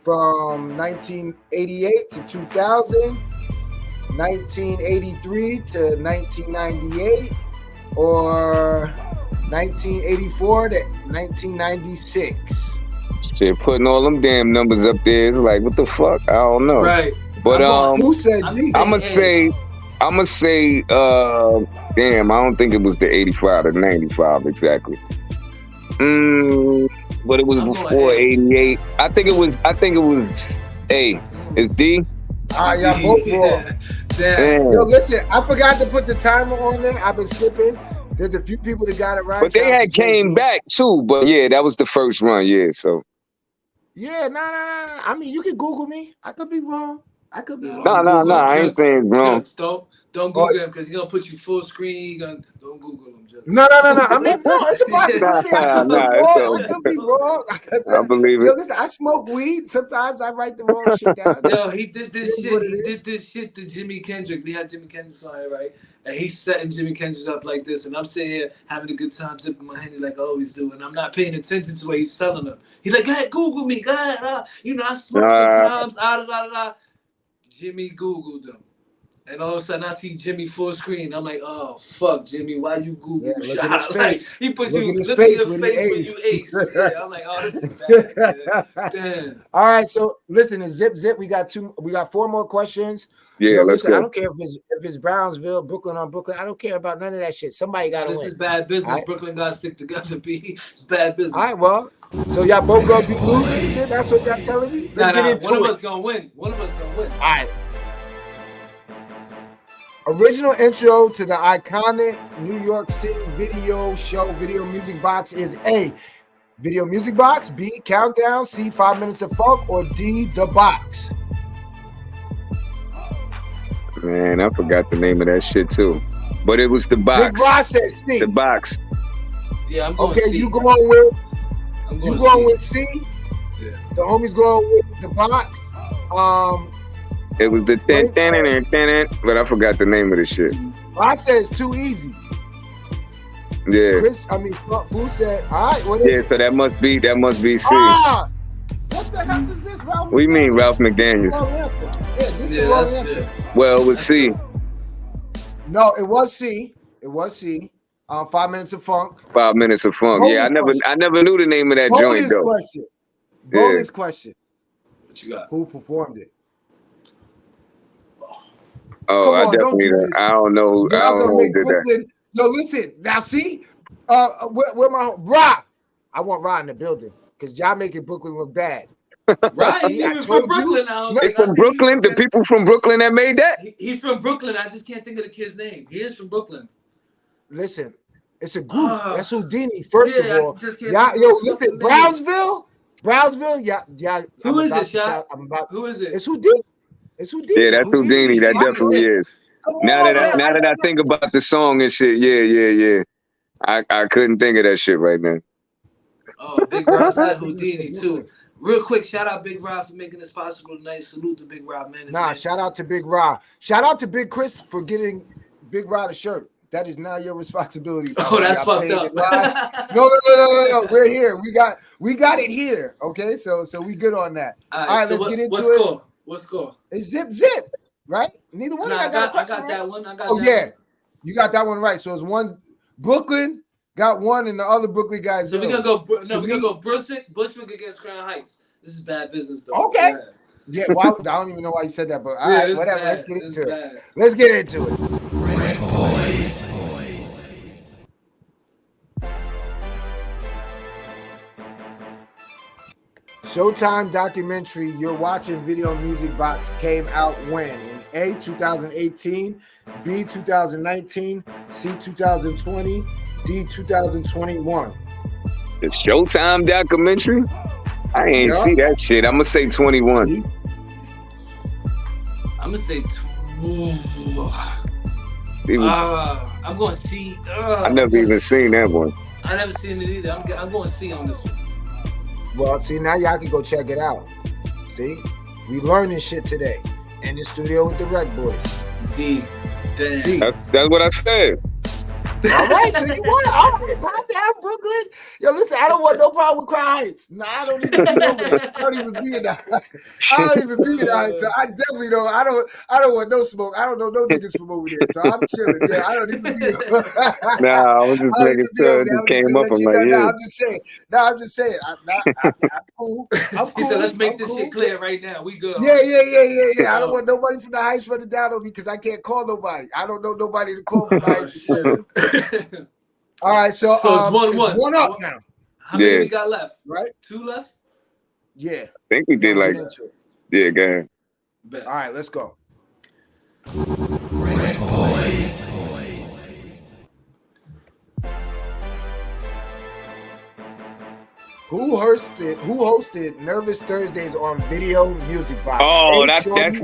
from 1988 to 2000, 1983 to 1998, or 1984 to 1996. Shit, putting all them damn numbers up there is like, what the fuck? I don't know. Right. But who said I'ma say damn, I don't think it was the 85 to 95 exactly. But it was before 88. I think it was A. It's D. Yeah, both wrong. Damn. Yo, listen, I forgot to put the timer on there. I've been slipping. There's a few people that got it right. But they had came back too. But yeah, that was the first run. Yeah, so. Yeah, no. I mean, you can Google me. I could be wrong. No. I ain't saying wrong. Don't Google him because he's gonna put you full screen. Don't Google him. Just. No. I mean, no, it's a possibility. I could be wrong. I believe it. Yo, listen, I smoke weed. Sometimes I write the wrong shit down. Yo, he did this shit. He did this shit to Jimmy Kendrick. We had Jimmy Kendrick on here, right? And he's setting Jimmy Kendrick up like this, and I'm sitting here having a good time, sipping my Henny like I always do, and I'm not paying attention to what he's selling them. He's like, go ahead, Google me, go ahead. I smoke sometimes. Jimmy Googled them. And all of a sudden, I see Jimmy full screen. I'm like, oh fuck, Jimmy, why you Google Yeah, look at shot? his Like face. he put Look you at his look face at your when he face when ace. you ace. Yeah, I'm like, oh, this is bad. Man. Damn. All right, so listen, and zip. We got 4 more questions. Yeah, Yo, let's listen, I go. don't care if it's Brownsville, Brooklyn on Brooklyn. I don't care about none of that shit. Somebody got to This win. is bad business. All right? Brooklyn gotta stick together, B. It's bad business. All right, well, so y'all both gonna be losing. That's what y'all telling me. Let's get into one of it. us gonna win. One of us gonna win. All right. Original intro to the iconic New York City video show Video Music Box is A, Video Music Box, B, Countdown, C, 5 Minutes of Funk, or D, The Box. Man, I forgot the name of that shit too. But it was The Box. Big Ross said C. The Box. Yeah, I'm going Okay, C. you going with I'm you going going with C. C? Yeah. The homies going with The Box. It was the but I forgot the name of the shit. I said it's too easy. Yeah. Food said, all right, what is Yeah, it? so that must be C. Ah! What the hell is this, Ralph? What do you mean, Ralph McDaniels? Wrong answer. Yeah, this is Yeah, the wrong that's answer. it. Well, it was C. No, it was C. It was C. 5 Minutes of Funk. 5 Minutes of Funk. Yeah, I never knew the name of that joint Bonus though. question. Yeah. Bonus question. What you got? Who performed it? Oh, Come I on, don't definitely do this. I don't know. I Y'all don't know gonna who make did that. Brooklyn. No, listen. Now, see? Where my Rob? I want Rob in the building because y'all making Brooklyn look bad. Right? See, He's I even told from you. Brooklyn now. No, It's from Brooklyn. The people from Brooklyn that made that. He's from Brooklyn. I just can't think of the kid's name. He is from Brooklyn. Listen, it's a group. That's Houdini. First yeah, of all, I just can't y'all, think yo, of the listen, fucking Brownsville, yeah. Who is it, Shot? Who is it? It's Houdini. It's Houdini. Yeah, that's Houdini. That definitely is. Come Now on, that man. I think about the song and shit, yeah. I couldn't think of that shit right now. Oh, Big Rob said Houdini too. Real quick, shout out Big Rob for making this possible tonight. Salute to Big Rob, man. Shout out to Big Rob. Shout out to Big Chris for getting Big Rob a shirt. That is now your responsibility. Oh, that's fucked up. No. We're here. We got it here. Okay, so we good on that. All right, so let's get into it. What score? It's zip, right? Neither one of I you got a question, got right? that one. You got that one right. So it's one. Brooklyn got one, and the other Brooklyn guy So 0. we're gonna go Bushwick against Crown Heights. This is bad business, though. Okay. Yeah, well, I don't even know why you said that, but all right, whatever. Bad. Let's get into it. Let's get into it. RecBoys. Showtime documentary You're Watching Video Music Box came out when? In A, 2018, B, 2019, C, 2020, D, 2021. The Showtime documentary? I ain't see that shit. I'm gonna say 21. I'm gonna say 20. I'm going to see. I never even seen that one. I never seen it either. I'm going to see on this one. Well, see, now y'all can go check it out. See? We learning shit today in the studio with the RecBoys. D. Damn. D. That's what I said. All right, so you want all right, calm down, Brooklyn. Yo, listen, I don't want no problem with Crown Heights. Nah, I don't even be over there. I don't even be in that. I don't even be in that. So I definitely don't. I don't want no smoke. I don't know no niggas from over there. So I'm chilling. Yeah, I don't even be. Nah, I was just making sure it just came up in my ear. Nah, I'm just saying. I'm cool. I'm cool. He said, let's make this shit clear right now. We good. Yeah. I don't want nobody from the Heights running down on me because I can't call nobody. I don't know nobody to call from the Heights. All right, so it's 1-1. One up now. How many we got left? Right? 2 left? Yeah. I think we did like, yeah, go ahead. All right, let's go. RecBoys. Who hosted Nervous Thursdays on Video Music Box? Oh, A,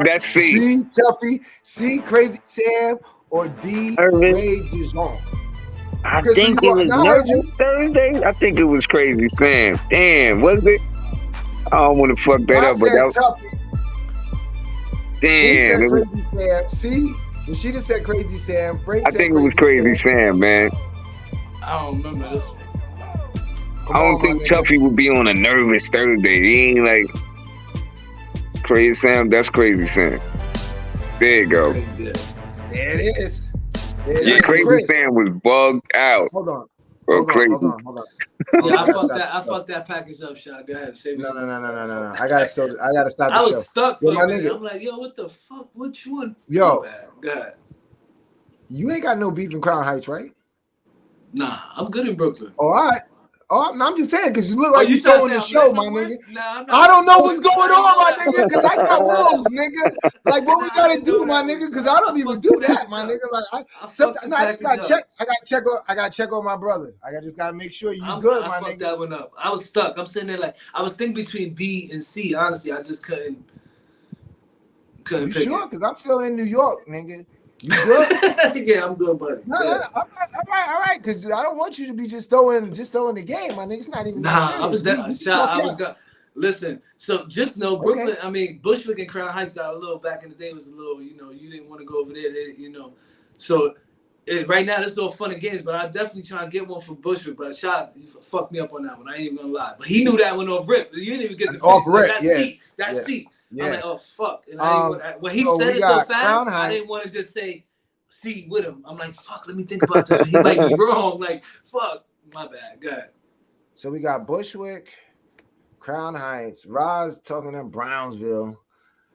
that's C. B, Tuffy, C, Crazy Sam, or D, Ray Dijon? I think it was Nervous Thursday. I think it was Crazy Sam. Damn, was it? I don't want to fuck that up, but that was Tuffy. damn. Who said Crazy Sam? See, when she just said Crazy Sam. I think it was Crazy Sam, man. I don't remember this one. I don't think Tuffy would be on a Nervous Thursday. He ain't like Crazy Sam. That's Crazy Sam. There you go. Yeah. There it is. There it Yeah, is. Crazy Chris, Fan was bugged out. hold on. Bro, Hold on, crazy. hold on, hold on. Yeah, I gotta I stop. fucked that package up, Sean. Go ahead. Save me No. some stuff. I gotta stop the I show. was stuck Yo, for my a minute. nigga. I'm like, yo, what the fuck? Which one? Yo. My bad. Go ahead. You ain't got no beef in Crown Heights, right? Nah, I'm good in Brooklyn. All right. Oh, I'm just saying because you look like you trying throwing to the say show, I'm my letting nigga. them win? Nah, I'm not. I don't know what's going on, my I nigga, because I got wolves, nigga. Like, what we gotta do, my nigga? Because I don't even do that, my nigga. Like, I just gotta check. I gotta check on my brother. I just gotta make sure you good, my I fucked nigga. that one up. I was stuck. I'm sitting there like I was thinking between B and C. Honestly, I just couldn't. You pick sure? it. Because I'm still in New York, nigga. You good? Yeah, I'm good, buddy. No, all right. Because I don't want you to be just throwing the game, my nigga. It's not even that serious. I was that. Listen, so Juxx, no, Brooklyn. Okay. I mean, Bushwick and Crown Heights got a little back in the day. Was a little, you didn't want to go over there. So right now it's all fun and games. But I definitely try to get one for Bushwick. But Shot fucked me up on that one. I ain't even gonna lie. But he knew that one off rip. You didn't even get to off rip. That's yeah. C. That's C. Yeah. I'm like, oh fuck. And when he so said it so fast, I didn't want to just say C with him. I'm like, fuck. Let me think about this. He might be wrong. Like, fuck. My bad. Go ahead. So we got Bushwick, Crown Heights, Roz talking to Brownsville.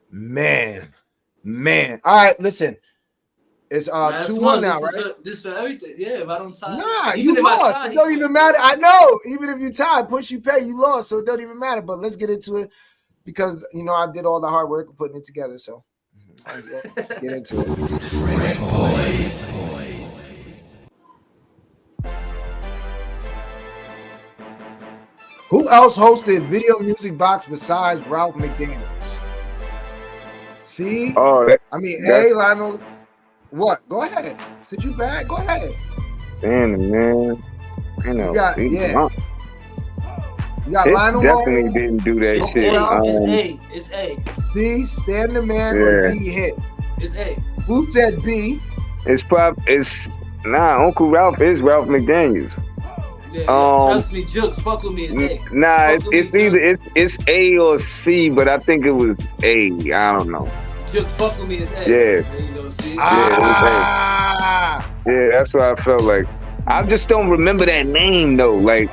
Man. All right, listen. It's 2-1 now, right? This is everything. Yeah, if I don't tie. Nah, you lost. It don't even matter. I know. Even if you tie, push you pay, you lost. So it don't even matter. But let's get into it because I did all the hard work of putting it together. So let's get into it. RecBoys. Who else hosted Video Music Box besides Ralph McDaniels? See? I mean, hey, Lionel. What? Go ahead. Since you bad, go ahead. Standing, man. I know. You got Lionel. Definitely didn't do that shit. It's A. C, Stan the Man, or D, Hit? It's A. Who said B? Uncle Ralph is Ralph McDaniels. Yeah, trust me, Juxx, fuck with me. It's A. Nah, it's either it's A or C, but I think it was A. I don't know. Juxx, fuck with me. It's A. Yeah. There you go. See? Yeah, that's what I felt like. I just don't remember that name though. Like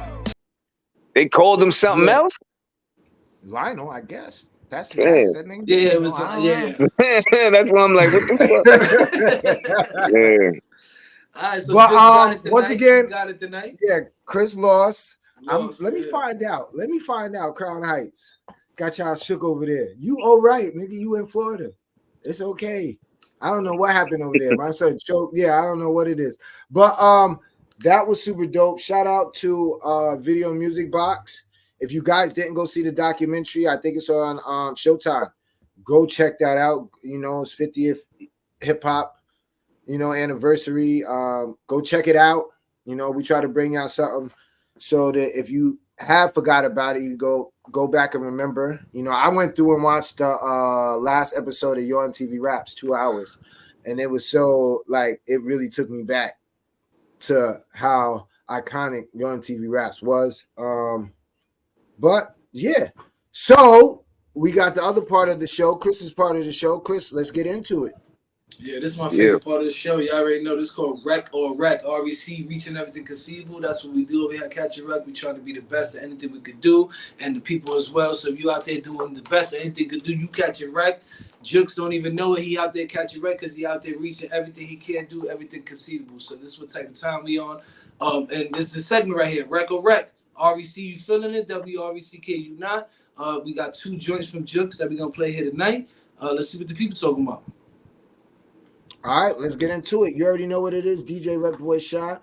they called him something else. Lionel, I guess. That's that name. Yeah, it was. Yeah. That's why I'm like, what the fuck? Yeah. All right, so once again, got it tonight. Yeah, Chris lost. Let me find out. Crown Heights got y'all shook over there. You all right, nigga? You in Florida? It's okay. I don't know what happened over there. My son choked. Yeah, I don't know what it is. But that was super dope. Shout out to Video Music Box. If you guys didn't go see the documentary, I think it's on Showtime. Go check that out. It's 50th hip hop, anniversary. Go check it out. We try to bring out something so that if you have forgot about it, you go back and remember. I went through and watched the last episode of Your MTV Raps, 2 hours, and it was so it really took me back to how iconic Your MTV Raps was. But yeah, so we got the other part of the show. Chris is part of the show. Chris, let's get into it. Yeah, this is my favorite part of the show. Y'all already know this is called Rec or Rec. REC, reaching everything conceivable. That's what we do over here at Catch a Rec. We trying to be the best at anything we could do, and the people as well. So if you out there doing the best at anything you could do, you catch a wreck. Juxx don't even know it. He out there catch a wreck because he out there reaching everything he can do, everything conceivable. So this is what type of time we on. And this is the segment right here, Rec or Rec. REC, you feeling it? WRECK, you not? We got 2 joints from Juxx that we're gonna play here tonight. Let's see what the people talking about. All right, let's get into it. You already know what it is. DJ RecBoys Shot,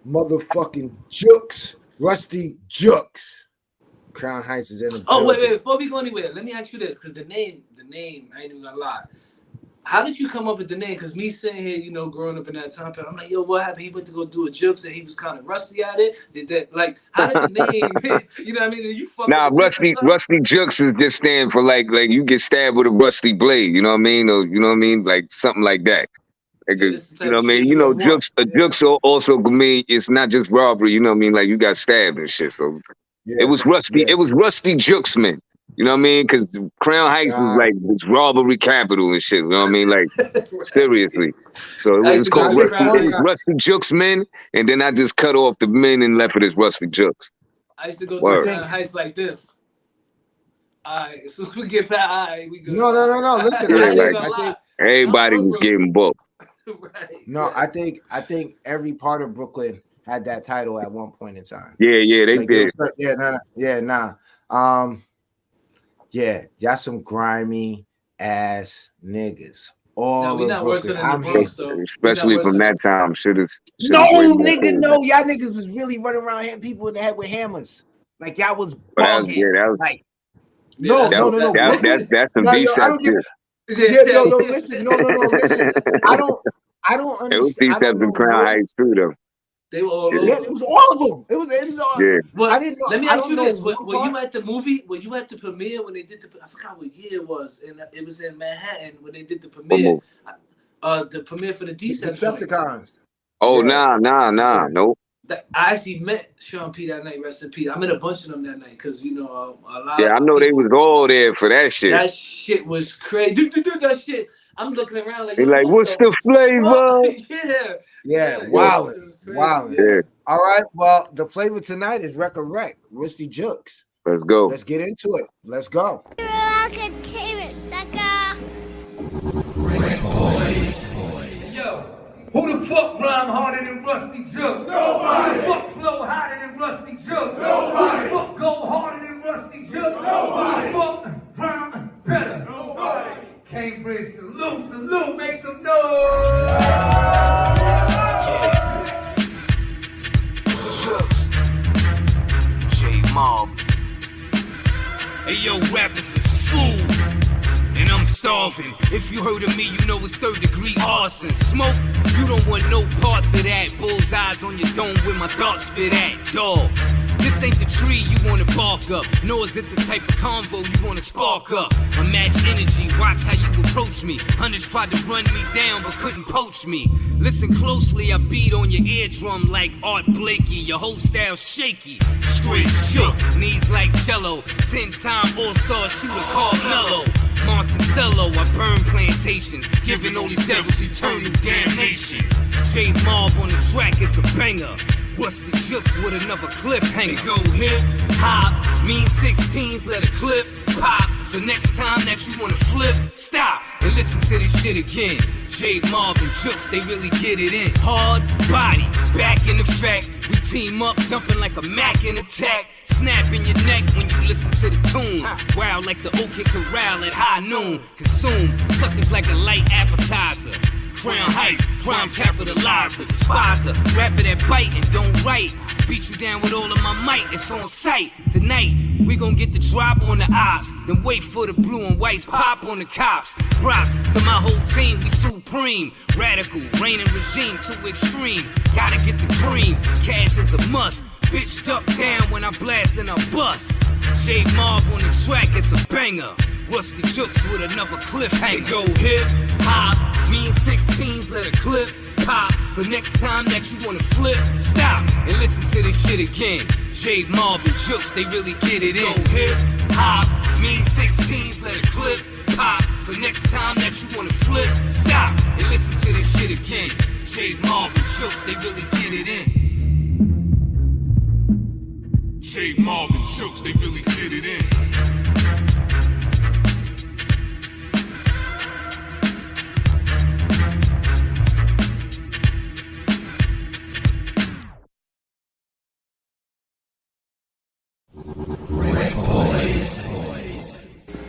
motherfucking Juxx, Ruste Juxx. Crown Heights is in the building. Wait. Before we go anywhere, let me ask you this, because the name, I ain't even gonna lie. How did you come up with the name? Because me sitting here, growing up in that time period, I'm like, yo, what happened? He went to go do a Juxx and he was kind of rusty at it. How did the name, you know what I mean? You Rusty Juxx is just stand for like you get stabbed with a rusty blade, you know what I mean? Or you know what I mean? Like something like that. You know what I mean? Juxx also could mean it's not just robbery, you know what I mean? Like you got stabbed and shit. So it was Rusty, It was Ruste Juxx, man. You know what I mean? Because Crown Heights is like this robbery capital and shit. You know what I mean? Like Right. seriously. So I it used was to go called to Rusty. Crown It was Heights. Ruste Juxx men, and then I just cut off the men and left it as Ruste Juxx. I used to go to Word. Crown Heights like this. All right, as soon as we get past, all right, we good. No. Listen, Yeah, I like think everybody was getting booked. Right. no, Yeah. I think every part of Brooklyn had that title at one point in time. Yeah, they Like, did. Yeah, y'all some grimy ass niggas. All Now we of not worse Brooklyn. than the Bronx though. We not Especially worse from than- that time. Shit is No, way more nigga, cool. no. Y'all niggas was really running around hitting people in the head with hammers. Like y'all was But that was, bugging. that was, Like Yeah, no. that's some No, yo, I B-Sep don't give. shit. No. Listen, no. Listen, I don't It was understand. I B-Sep don't in know. Crown Heights too, though. They were all Yeah, over. it was all of them. It was all. Yeah. Well, I didn't know. let me I ask don't you know this: one were you part. at the movie? Were you at the premiere when they did the? I forgot what year it was, and it was in Manhattan when they did the premiere. The premiere for the Decepticons. Decepticons. Oh, Yeah. nah. Nope. I actually met Sean P that night. Rest in peace. I met a bunch of them that night because a lot. Yeah, I of know they people, was all there for that shit. That shit was crazy. Dude, that shit. I'm looking around like, They yo, like, what what's the flavor? Yeah. Wildin'. Yeah. All right. Well, the flavor tonight is Rec Ruste Juxx. Let's go. Let's get into it. Let's go. Entertainment, sucker. Yo, who the fuck rhyme harder than Ruste Juxx? Nobody. Who the fuck flow harder than Ruste Juxx? Nobody. Who the fuck go harder than Ruste Juxx? Nobody. Who the fuck rhyme better? Nobody. Cambridge, salute, make some noise. Juxx, J Mob. Hey yo, rappers is food, and I'm starving. If you heard of me, you know it's third-degree arson. Smoke, you don't want no parts of that. Bullseyes on your dome where my thoughts spit at, dog. This ain't the tree you wanna bark up, nor is it the type of convo you wanna spark up. I match energy, watch how you approach me. Hunters tried to run me down but couldn't poach me. Listen closely, I beat on your eardrum like Art Blakey. Your whole style shaky, straight shook, knees like jello. 10-time all-star shooter Carmelo. Monticello, I burn plantations, giving all these devils eternal damnation. J Mob on the track, it's a banger. Ruste Juxx with another cliffhanger. Go hip hop, mean 16s, let a clip pop. So next time that you wanna flip, stop and listen to this shit again. J Mob and Juxx, they really get it in. Hard body, back in effect. We team up, jumping like a Mac in attack. Snapping your neck when you listen to the tune. Wow, like the OK Corral at high noon. Consume suckers like a light appetizer. Crown Heights, crime capitalizer, despiser, rapper that bite and don't write. Beat you down with all of my might, it's on sight. Tonight, we gon' get the drop on the ops, then wait for the blue and whites pop on the cops. Props to my whole team, we supreme. Radical, reigning regime too extreme. Gotta get the cream, cash is a must. Bitch duck down when I blast and I bust. J Mob on the track, it's a banger. Ruste Juxx with another cliffhanger. Go hip hop, mean 16s, let a clip pop. So next time that you wanna flip, stop and listen to this shit again. J Mob and Juxx, they really get it in. Go hip hop, mean 16s, let a clip pop. So next time that you wanna flip, stop and listen to this shit again. J Mob and Juxx, they really get it in. J Mob and Juxx, they really get it in.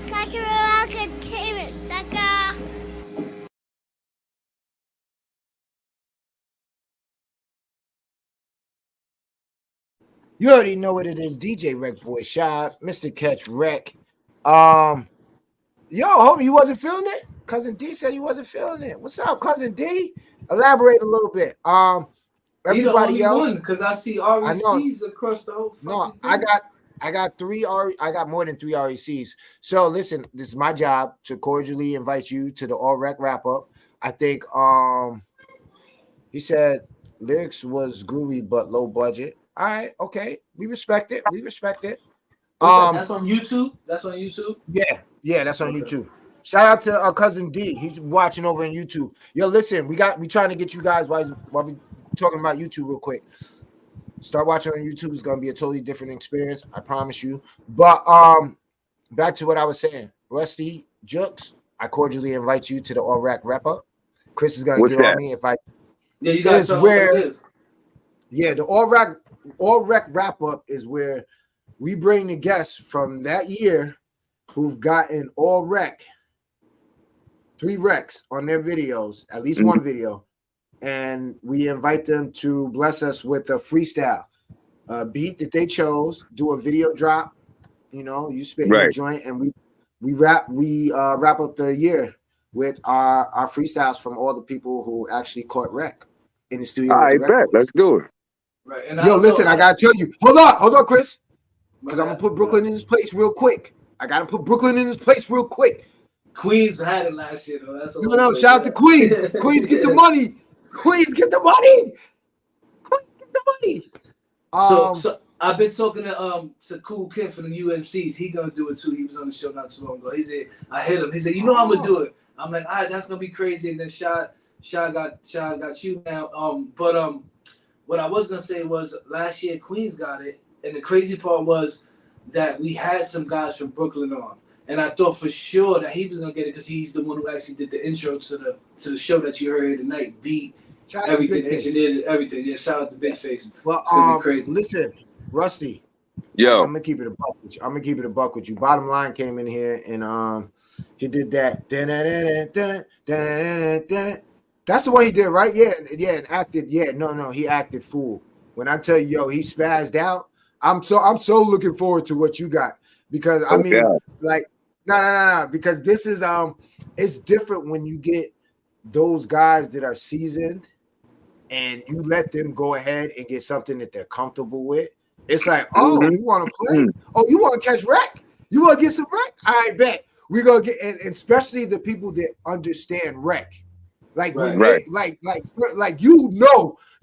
Cultural entertainment, sucker. You already know what it is, DJ RecBoys. Shout out, Mr. Catch Rec. Yo, homie, you wasn't feeling it? Cousin D said he wasn't feeling it. What's up, Cousin D? Elaborate a little bit. Everybody else, because I see RECs across the whole. No, thing. I got I got more than 3 RECs. So listen, this is my job to cordially invite you to the All Rec wrap up. I think he said lyrics was groovy but low budget. All right, okay. We respect it. That's on YouTube. That's on YouTube. Yeah, that's on YouTube. Shout out to our cousin D. He's watching over on YouTube. Yo, listen, we trying to get you guys while we talking about YouTube real quick. Start watching on YouTube. It's gonna be a totally different experience. I promise you. But back to what I was saying. Ruste Juxx, I cordially invite you to the All Rec Wrap Up. Chris is gonna get on me if I. Yeah, you guys tell where it is. Yeah, the All Rec Wrap Up is where we bring the guests from that year who've gotten all rec, 3 recs on their videos, at least one video, and we invite them to bless us with a freestyle beat that they chose, do a video drop, you spit in the joint, and we wrap up the year with our freestyles from all the people who actually caught rec in the studio. I bet. Let's do it. Right. And yo, listen, I gotta tell you. Hold on, Chris. Because I'm gonna put Brooklyn in his place real quick. I gotta put Brooklyn in his place real quick. Queens had it last year, though. That's no. Shout out to Queens. Queens get the money. Queens get the money. Queens get the money. So I've been talking to Cool Kim from the UMCs. He gonna do it too. He was on the show not too long ago. He said, I hit him. He said, I'm gonna do it. I'm like, all right, that's gonna be crazy. And then Shy got you now. But what I was gonna say was last year Queens got it, and the crazy part was that we had some guys from Brooklyn on, and I thought for sure that he was gonna get it because he's the one who actually did the intro to the show that you heard here tonight. Beat everything, engineered everything. Yeah, shout out to Big Face. Well, it's gonna be crazy. Listen, Ruste. Yo, I'm gonna keep it a buck with you. Bottom Line came in here and he did that. That's the one he did, right? Yeah, and acted. Yeah, no, he acted fool. When I tell you, yo, he spazzed out. I'm so looking forward to what you got because I mean, like, no, because this is it's different when you get those guys that are seasoned and you let them go ahead and get something that they're comfortable with. It's like, oh, you want to play? Oh, you want to catch rec? You want to get some rec? I bet we're gonna get, and especially the people that understand rec. Like when they, like you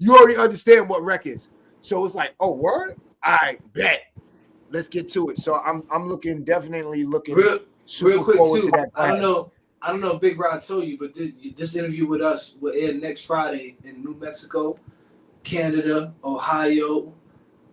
already understand what rec is. So it's like, oh, word? I bet. Let's get to it. So I'm definitely looking real quick forward too. to that. I don't know if Big Rod told you, but this interview with us will air next Friday in New Mexico, Canada, Ohio,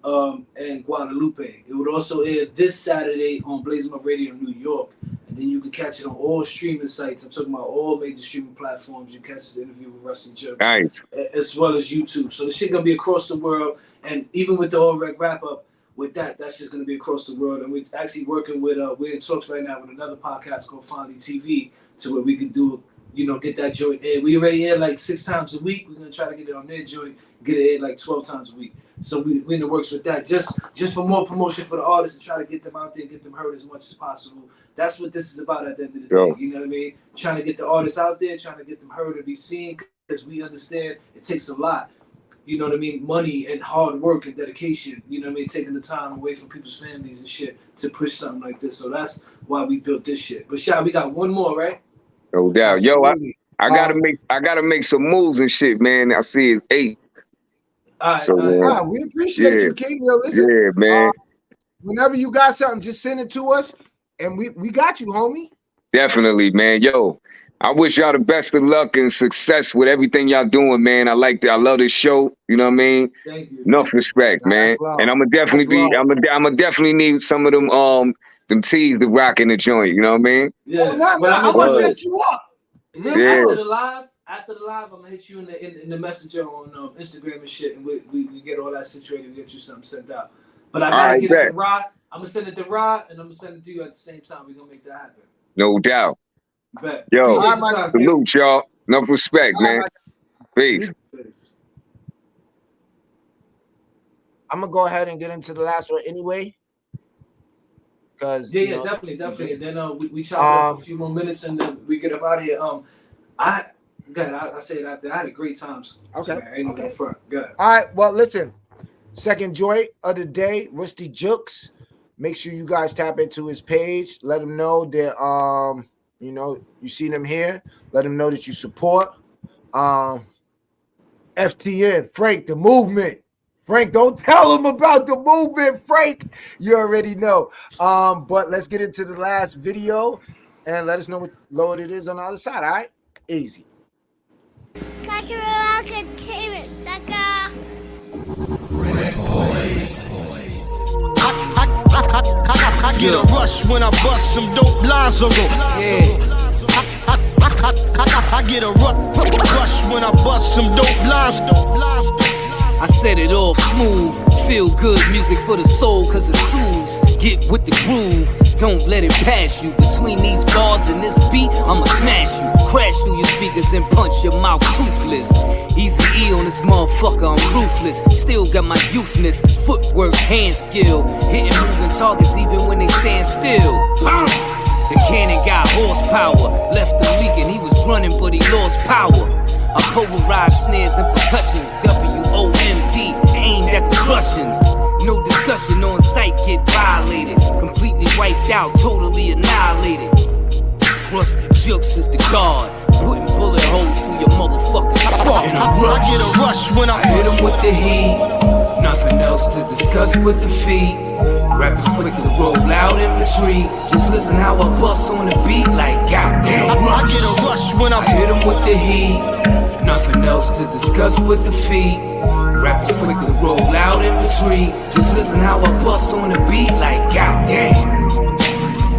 and Guadalupe. It would also air this Saturday on Blazing Up Radio in New York. And then you can catch it on all streaming sites. I'm talking about all major streaming platforms. You catch this interview with Ruste Juxx, nice, as well as YouTube. So the shit gonna be across the world. And even with the All Rec Wrap Up, with that's just gonna be across the world. And we're actually working with we're in talks right now with another podcast called Finally TV to where we could do, get that joint aired. We already air like 6 times a week. We're gonna try to get it on their joint, get it aired like 12 times a week. So we're in the works with that, just for more promotion for the artists and try to get them out there and get them heard as much as possible. That's what this is about at the end of the day. You know what I mean? Trying to get the artists out there, trying to get them heard and be seen, because we understand it takes a lot. You know what I mean? Money and hard work and dedication. You know what I mean? Taking the time away from people's families and shit to push something like this. So that's why we built this shit. But Shy, we got one more, right? No doubt. Absolutely. Yo, I gotta make some moves and shit, man. I see it's 8. All right, we appreciate you, King. Yo, listen, yeah, man. Whenever you got something, just send it to us, and we got you, homie. Definitely, man. Yo, I wish y'all the best of luck and success with everything y'all doing, man. I love this show. You know what I mean? Thank you. Enough respect, man. And I'm gonna definitely need some of them tees to rock in the joint. You know what I mean? Yeah. I'm gonna set you up. After the live, I'm gonna hit you in the messenger on Instagram and shit, and we get all that situated and get you something sent out. But I gotta get it to Rod. I'm gonna send it to Rod, and I'm gonna send it to you at the same time. We're gonna make that happen. No doubt. Bet. Yo, salute y'all. Enough respect, man. Peace. I'm gonna go ahead and get into the last one anyway. Cause definitely. And then we chop up a few more minutes, and then we get up out of here. I say it after. I had a great time. Okay. Front. Good. All right. Well, listen. Second joint of the day, Ruste Juxx. Make sure you guys tap into his page. Let him know that you seen him here. Let him know that you support. FTN, Frank, the movement. Frank, don't tell him about the movement, Frank. You already know. But let's get into the last video and let us know what load it is on the other side. All right, easy. Cultural entertainment, sucker. I get a rush when I bust some dope lines on them. I get a rush when I bust some dope lines. I said it all smooth, feel good music for the soul cause it soothes. Get with the groove, don't let it pass you. Between these bars and this beat, I'ma smash you. Crash through your speakers and punch your mouth toothless. Easy E on this motherfucker, I'm ruthless. Still got my youthness, footwork, hand skill. Hitting moving targets even when they stand still. The cannon got horsepower, left him leaking, he was running but he lost power. I pulverize snares and percussions, WOMD, aimed at the Russians. No discussion on sight, get violated. Completely wiped out, totally annihilated. Ruste Juxx is the guard, putting bullet holes through your motherfucking skull. In a rush, I get a rush when I hit him with the heat. Nothing else to discuss with the feet. Rappers quick to roll out and retreat. Just listen how I bust on the beat like goddamn rush. I get a rush when I hit him with the heat. Nothing else to discuss with the feet. Rappers quick to roll out and retreat. Just listen how I bust on the beat like goddamn.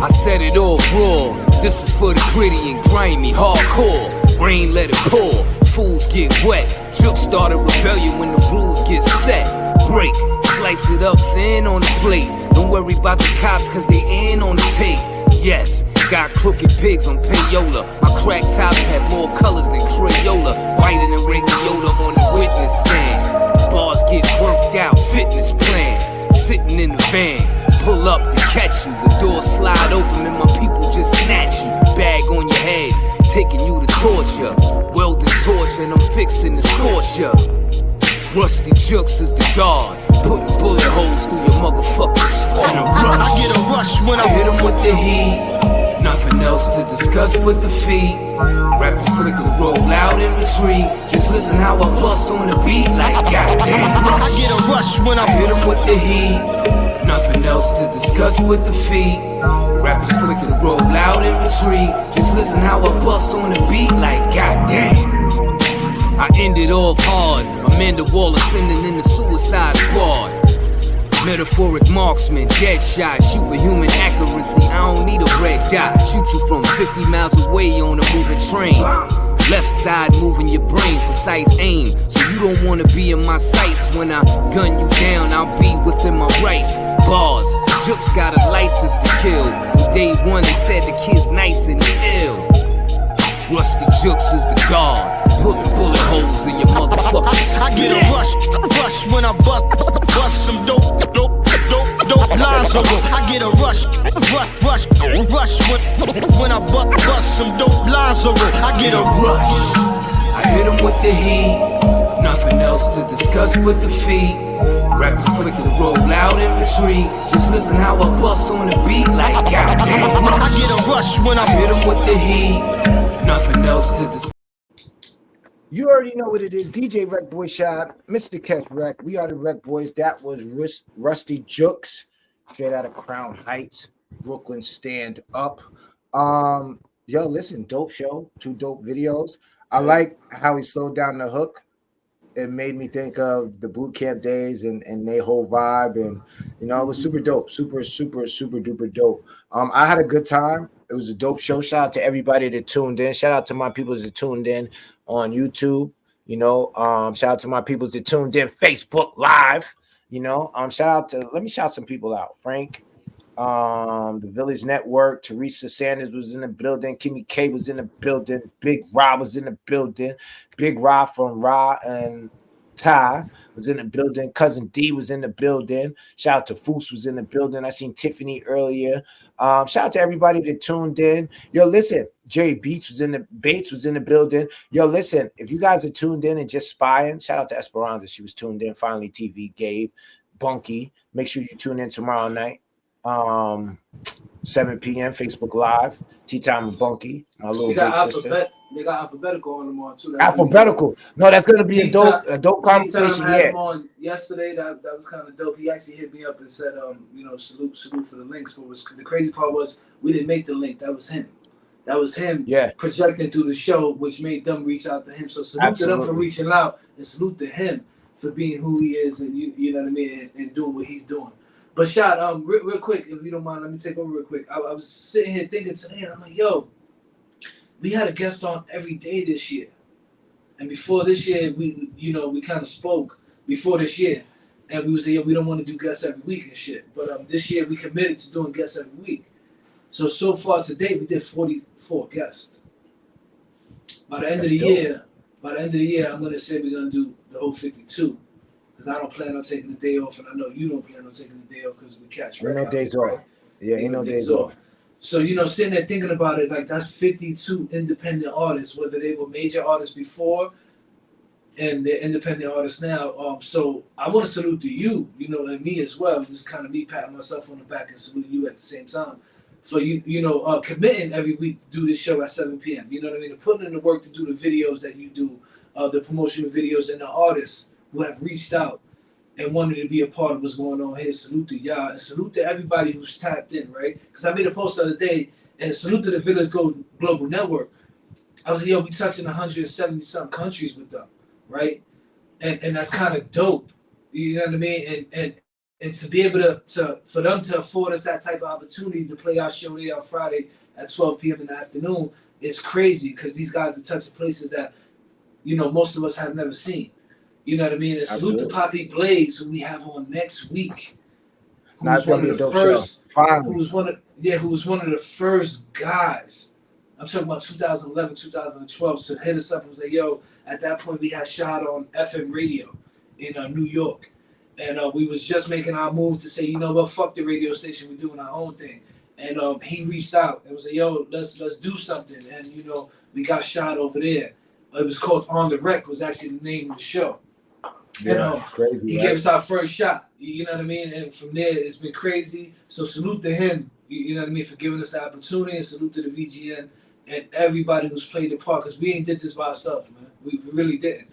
I said it all raw. This is for the gritty and grimy, hardcore. Rain let it pour, fools get wet. Juxx started rebellion when the rules get set. Break, slice it up thin on the plate. Don't worry about the cops cause they in on the tape. Yes, got crooked pigs on payola. My crack tops had more colors than Crayola. Whiter than Yoda on the witness stand. Bars get worked out, fitness plan. Sitting in the van, pull up to catch you. The door slide open and my people just snatch you. Bag on your head, taking you to torture. Welding torch and I'm fixing to scorch ya. Ruste Juxx is the guard, putting bullet holes through your motherfucking skull. I get a rush when I hit him with the heat. Nothing else to discuss with the feet. Rappers quick to roll out and retreat. Just listen how I bust on the beat like goddamn rush. I get a rush when I hit him with the heat. Nothing else to discuss with the feet. Rappers quick to roll out and retreat. Just listen how I bust on the beat like goddamn. I ended off hard. Amanda Waller sending in the Suicide Squad. Metaphoric marksman, dead shot, superhuman accuracy. I don't need a red dot. Shoot you from 50 miles away on a moving train. Left side moving your brain, precise aim. So you don't wanna be in my sights. When I gun you down, I'll be within my rights. Bars, Juxx got a license to kill. Day one, they said the kid's nice and ill. Ruste Juxx is the guard, putting bullet holes in your motherfuckers. I get a rush when I bust some dope lines on them. I get a rush when I bust some dope lines on them. I get a rush. I hit him with the heat. Nothing else to discuss with the feet. Rappers quick to roll out and retreat. Just listen how I bust on the beat like goddamn rush. I get a rush when I hit him with the heat. Nothing else to discuss. You already know what it is. DJ RecBoy shot, Mr. Catch Rec. We are the RecBoys. That was Ruste Juxx, straight out of Crown Heights, Brooklyn. Stand up. Yo, listen, dope show, 2 dope videos. I like how he slowed down the hook. It made me think of the boot camp days and their whole vibe, and you know, it was super dope, super duper dope. I had a good time. It was a dope show. Shout out to everybody that tuned in. Shout out to my people that tuned in on YouTube. You know, shout out to my people that tuned in Facebook Live. You know, let me shout some people out. Frank, the Village Network, Teresa Sanders was in the building, Kimmy K was in the building, Big Rob was in the building, Big Rob from Ra and Ty was in the building, Cousin D was in the building, shout out to Foos was in the building. I seen Tiffany earlier. Shout out to everybody that tuned in. Yo, listen, Jerry Bates was in the building. Yo, listen, if you guys are tuned in and just spying, shout out to Esperanza. She was tuned in. Finally TV, Gabe, Bunky. Make sure you tune in tomorrow night. 7 p.m. Facebook Live. Tea time with Bunky, my little big sister. They got alphabetical on them on too. Alphabetical. No, that's gonna be a dope conversation. I had Yeah. him on yesterday. That was kind of dope. He actually hit me up and said, salute for the links. But the crazy part was we didn't make the link. That was him. That was him projecting through the show, which made them reach out to him. So salute to them for reaching out, and salute to him for being who he is, and you know what I mean, and doing what he's doing. But Shad, real quick, if you don't mind, let me take over real quick. I was sitting here thinking today, and I'm like, yo, we had a guest on every day this year. And before this year, we kind of spoke before this year. And we was like, yo, we don't want to do guests every week and shit. But this year, we committed to doing guests every week. So far today, we did 44 guests. By the end of the year, I'm going to say we're going to do the whole 52. Because I don't plan on taking the day off. And I know you don't plan on taking the day off because we catch Ain't no days off. Yeah, ain't no days off. So, sitting there thinking about it, like that's 52 independent artists, whether they were major artists before and they're independent artists now. So I want to salute to you, and me as well. Just kind of me patting myself on the back and salute you at the same time. For committing every week to do this show at 7 p.m. You know what I mean? And putting in the work to do the videos that you do, the promotional videos, and the artists who have reached out and wanted to be a part of what's going on here. Salute to y'all and salute to everybody who's tapped in, right? Because I made a post the other day and salute to the Village Global Network. I was like, yo, we touching 170 some countries with them, right? And that's kind of dope. You know what I mean? And to be able to for them to afford us that type of opportunity to play our show there on Friday at 12 p.m. in the afternoon is crazy because these guys are touching places that, most of us have never seen. You know what I mean? And salute to Poppy Blaze, who we have on next week. Who's one of the first? Who was one of the first guys. I'm talking about 2011, 2012. So hit us up and was like, yo, at that point we had Shad on FM radio in New York. And we was just making our move to say, you know what, fuck the radio station, we're doing our own thing. And he reached out and was like, yo, let's do something. And we got Shad over there. It was called On the Rec, was actually the name of the show. Yeah, and crazy. He gave us our first shot. You know what I mean? And from there, it's been crazy. So salute to him. You know what I mean, for giving us the opportunity, and salute to the VGN and everybody who's played the part. Because we ain't did this by ourselves, man. We really didn't.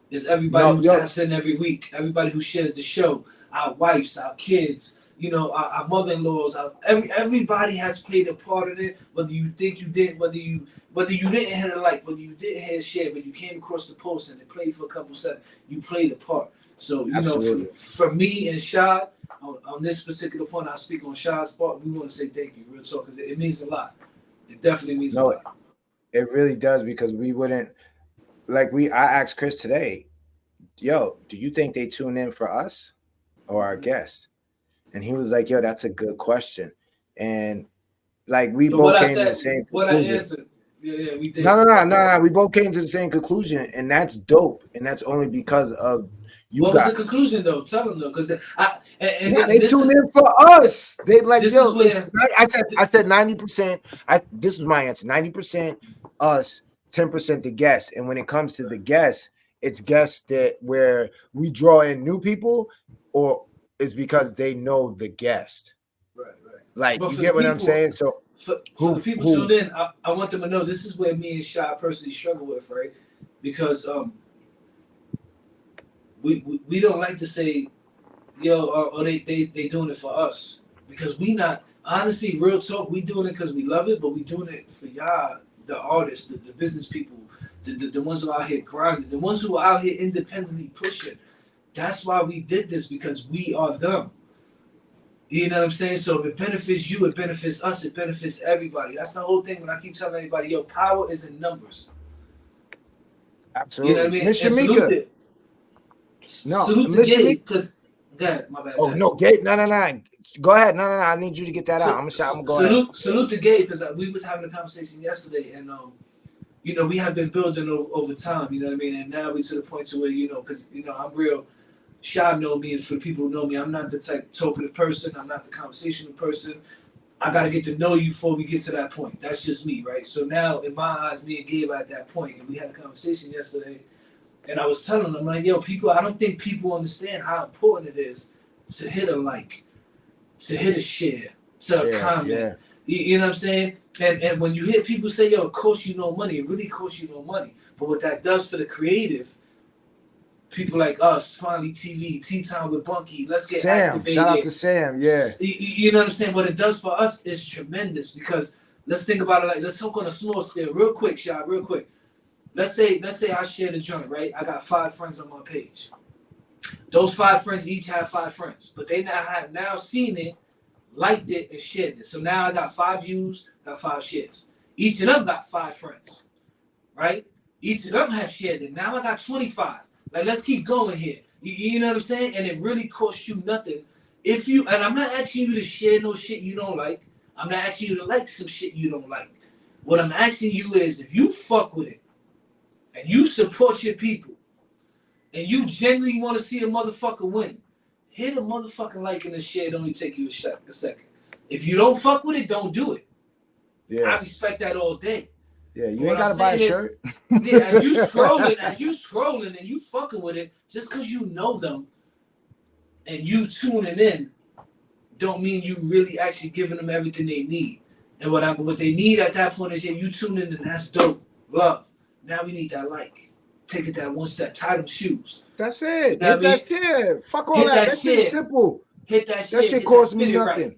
There's everybody who taps in every week. Everybody who shares the show. Our wives, our kids. Our mother-in-laws. Everybody has played a part in it. Whether you think you did, whether you didn't hit a like, whether you didn't hit a share, but you came across the post and it played for a couple seconds, you played a part. So, for me and Shad, on this particular point, I speak on Shad's part, we want to say thank you, real talk, because it means a lot. It definitely means a lot. It really does, because we wouldn't, I asked Chris today, yo, do you think they tune in for us or our guests? And he was like, yo, that's a good question. And we both came to the same conclusion. What I answered. Yeah, we did. No. We both came to the same conclusion, and that's dope. And that's only because of you guys. What was the conclusion, though? Tell them, though, because they tune in for us. They like, yo. I said 90%. This was my answer. 90% us, 10% the guests. And when it comes to the guests, it's guests that where we draw in new people, or it's because they know the guest. Right. You get what I'm saying? So. For the people tuned in, I want them to know this is where me and Shad personally struggle with, right? Because we don't like to say, yo, or they doing it for us, because we not, honestly, real talk, we doing it because we love it, but we doing it for y'all, the artists, the business people, the ones who are out here grinding, the ones who are out here independently pushing. That's why we did this, because we are them. You know what I'm saying? So if it benefits you, it benefits us, it benefits everybody. That's the whole thing when I keep telling everybody, yo, power is in numbers. Absolutely. You know what I mean? Miss Shamika. Salute to Gabe, because, go ahead, my bad. Oh, no, Gabe, no. Go ahead. No, I need you to get that out. I'm going to go ahead. Salute to Gabe, because we was having a conversation yesterday, and, we have been building over time, you know what I mean? And now we to the point to where, because, I'm real. Shad know me, and for the people who know me, I'm not the type talkative person. I'm not the conversational person. I got to get to know you before we get to that point. That's just me, right? So now, in my eyes, me and Gabe are at that point, and we had a conversation yesterday, and I was telling them, like, yo, people, I don't think people understand how important it is to hit a like, to hit a share, to a comment, You know what I'm saying? And when you hear people say, yo, it costs you no money, it really costs you no money. But what that does for the creative, people like us, Finally TV, Tea Time with Bunky, let's get Sam, activated. shout out to Sam, yeah. You know what I'm saying? What it does for us is tremendous because let's think about it like, let's talk on a small scale, real quick, Shot, real quick. Let's say I share the joint, right? I got 5 friends on my page. Those 5 friends each have 5 friends, but they have now seen it, liked it, and shared it. So now I got 5 views, got 5 shares. Each of them got 5 friends, right? Each of them have shared it. Now I got 25. Like, let's keep going here. You know what I'm saying? And it really costs you nothing. If you, and I'm not asking you to share no shit you don't like. I'm not asking you to like some shit you don't like. What I'm asking you is if you fuck with it and you support your people and you genuinely want to see a motherfucker win, hit a motherfucking like and a share. It only take you a second. If you don't fuck with it, don't do it. Yeah. I respect that all day. Yeah, you ain't gotta buy a shirt. Yeah, as you scrolling and you fucking with it, just because you know them and you tuning in, don't mean you really actually giving them everything they need. And what they need at that point is, yeah, you tune in and that's dope. Love. Now we need that like. Take it that one step. Tie them shoes. That's it. You know Hit that shit. Fuck all that. That shit is simple. Hit that shit. That shit costs me nothing.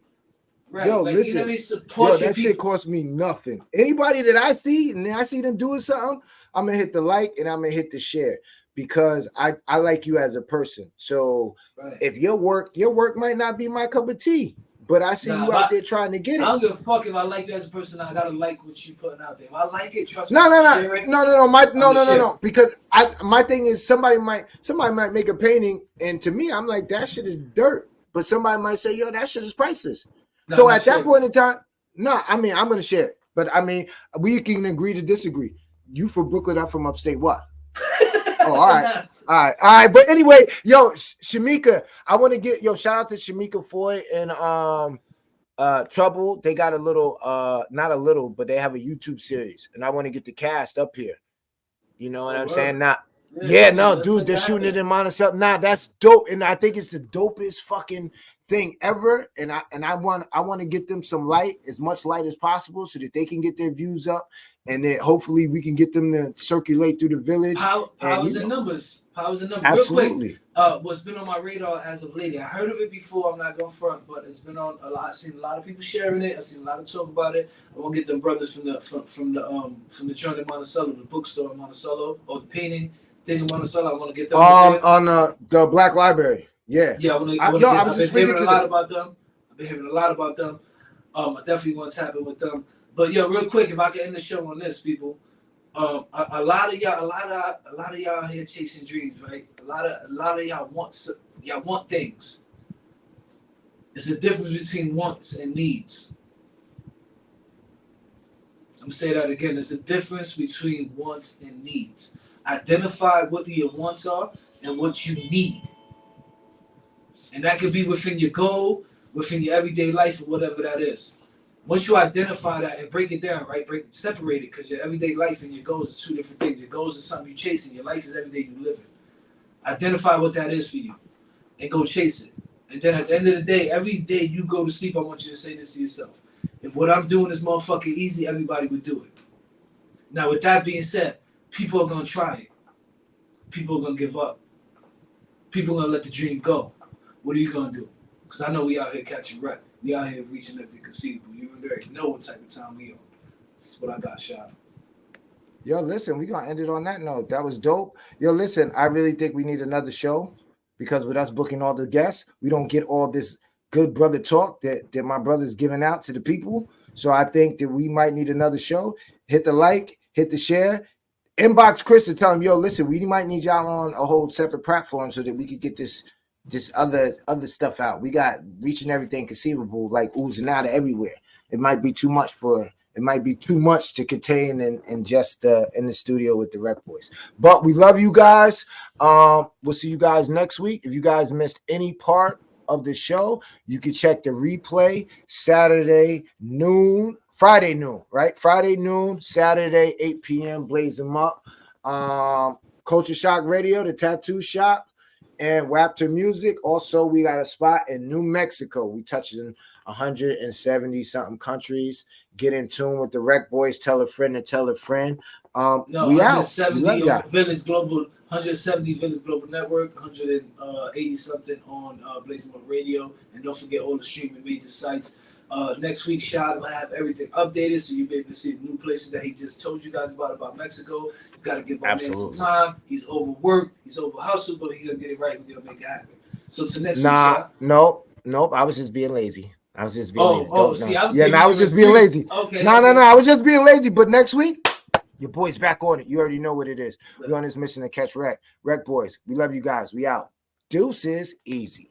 Right. Yo, like, listen. Yo, that shit costs me nothing. Anybody that I see and I see them doing something, I'm gonna hit the like and I'm gonna hit the share because I like you as a person. So if your work might not be my cup of tea, but I see you out there trying to get it. I don't give a fuck if I like you as a person. I gotta like what you putting out there. If I like it, trust me. No. Because my thing is somebody might make a painting, and to me, I'm like, that shit is dirt. But somebody might say, yo, that shit is priceless. No, so at that point in time, I'm gonna share it. But I mean, we can agree to disagree. You from Brooklyn, I'm from upstate. What? Oh, all right. But anyway, yo, Shamika, I want to get shout out to Shamika Foy and Trouble. They got a little, not a little, but they have a YouTube series, and I want to get the cast up here. You know what I'm saying? Dude, they're shooting it in Monticello. That's dope, and I think it's the dopest fucking thing ever. And I want to get them some light, as much light as possible, so that they can get their views up, and then hopefully we can get them to circulate through the village. Powers and numbers. Absolutely. Real quick, what's been on my radar as of late? I heard of it before. I'm not going front, but it's been on a lot. I've seen a lot of people sharing it. I've seen a lot of talk about it. I want to get them brothers from the joint in Monticello, the bookstore in Monticello, or the painting thing in Monticello. I want to get them on the Black Library. Yeah. Yeah, I've been hearing a lot about them. I definitely want to tap in with them. But real quick, if I can end the show on this, people. A lot of y'all here chasing dreams, right? A lot of y'all want things. It's a difference between wants and needs. I'm gonna say that again. There's a difference between wants and needs. Identify what your wants are and what you need. And that could be within your goal, within your everyday life, or whatever that is. Once you identify that and break it down, right? Separate it, because your everyday life and your goals is 2 different things. Your goals is something you're chasing. Your life is every day you live it. Identify what that is for you and go chase it. And then at the end of the day, every day you go to sleep, I want you to say this to yourself. If what I'm doing is motherfucking easy, everybody would do it. Now, with that being said, people are going to try it. People are going to give up. People are going to let the dream go. What are you going to do? Because I know we out here catching wreck. We out here reaching everything conceivable. You already know what type of time we on. This is what I got, Shot. Yo, listen, we're going to end it on that note. That was dope. Yo, listen, I really think we need another show, because with us booking all the guests, we don't get all this good brother talk that my brother's giving out to the people. So I think that we might need another show. Hit the like, hit the share. Inbox Chris and tell him, yo, listen, we might need y'all on a whole separate platform so that we could get this other stuff out. We got reaching everything conceivable, like oozing out of everywhere. It might be too much to contain in just in the studio with the RecBoys. But we love you guys. We'll see you guys next week. If you guys missed any part of the show, you can check the replay Friday noon, right? Friday noon, Saturday 8 p.m. Blaze them up. Culture Shock Radio, the tattoo shop. and Wapter Music. Also, we got a spot in New Mexico. We touching 170 something countries. Get in tune with the RecBoys. Tell a friend and tell a friend. No, We out. 170 We love y'all. on Village Global, 170 Village Global Network, 180 something on Blazing One Radio, and don't forget all the streaming major sites. Next week, Shad will have everything updated, so you'll be able to see the new places that he just told you guys about Mexico. You got to give my man some time. He's overworked, he's over hustled, but he's gonna get it right. We're gonna make it happen. So to next week, Shad. Nope. I was just being lazy. I was just being lazy. I was just being lazy. Okay. No. I was just being lazy. But next week, your boy's back on it. You already know what it is. We're on this mission to catch RecBoys. We love you guys. We out. Deuces easy.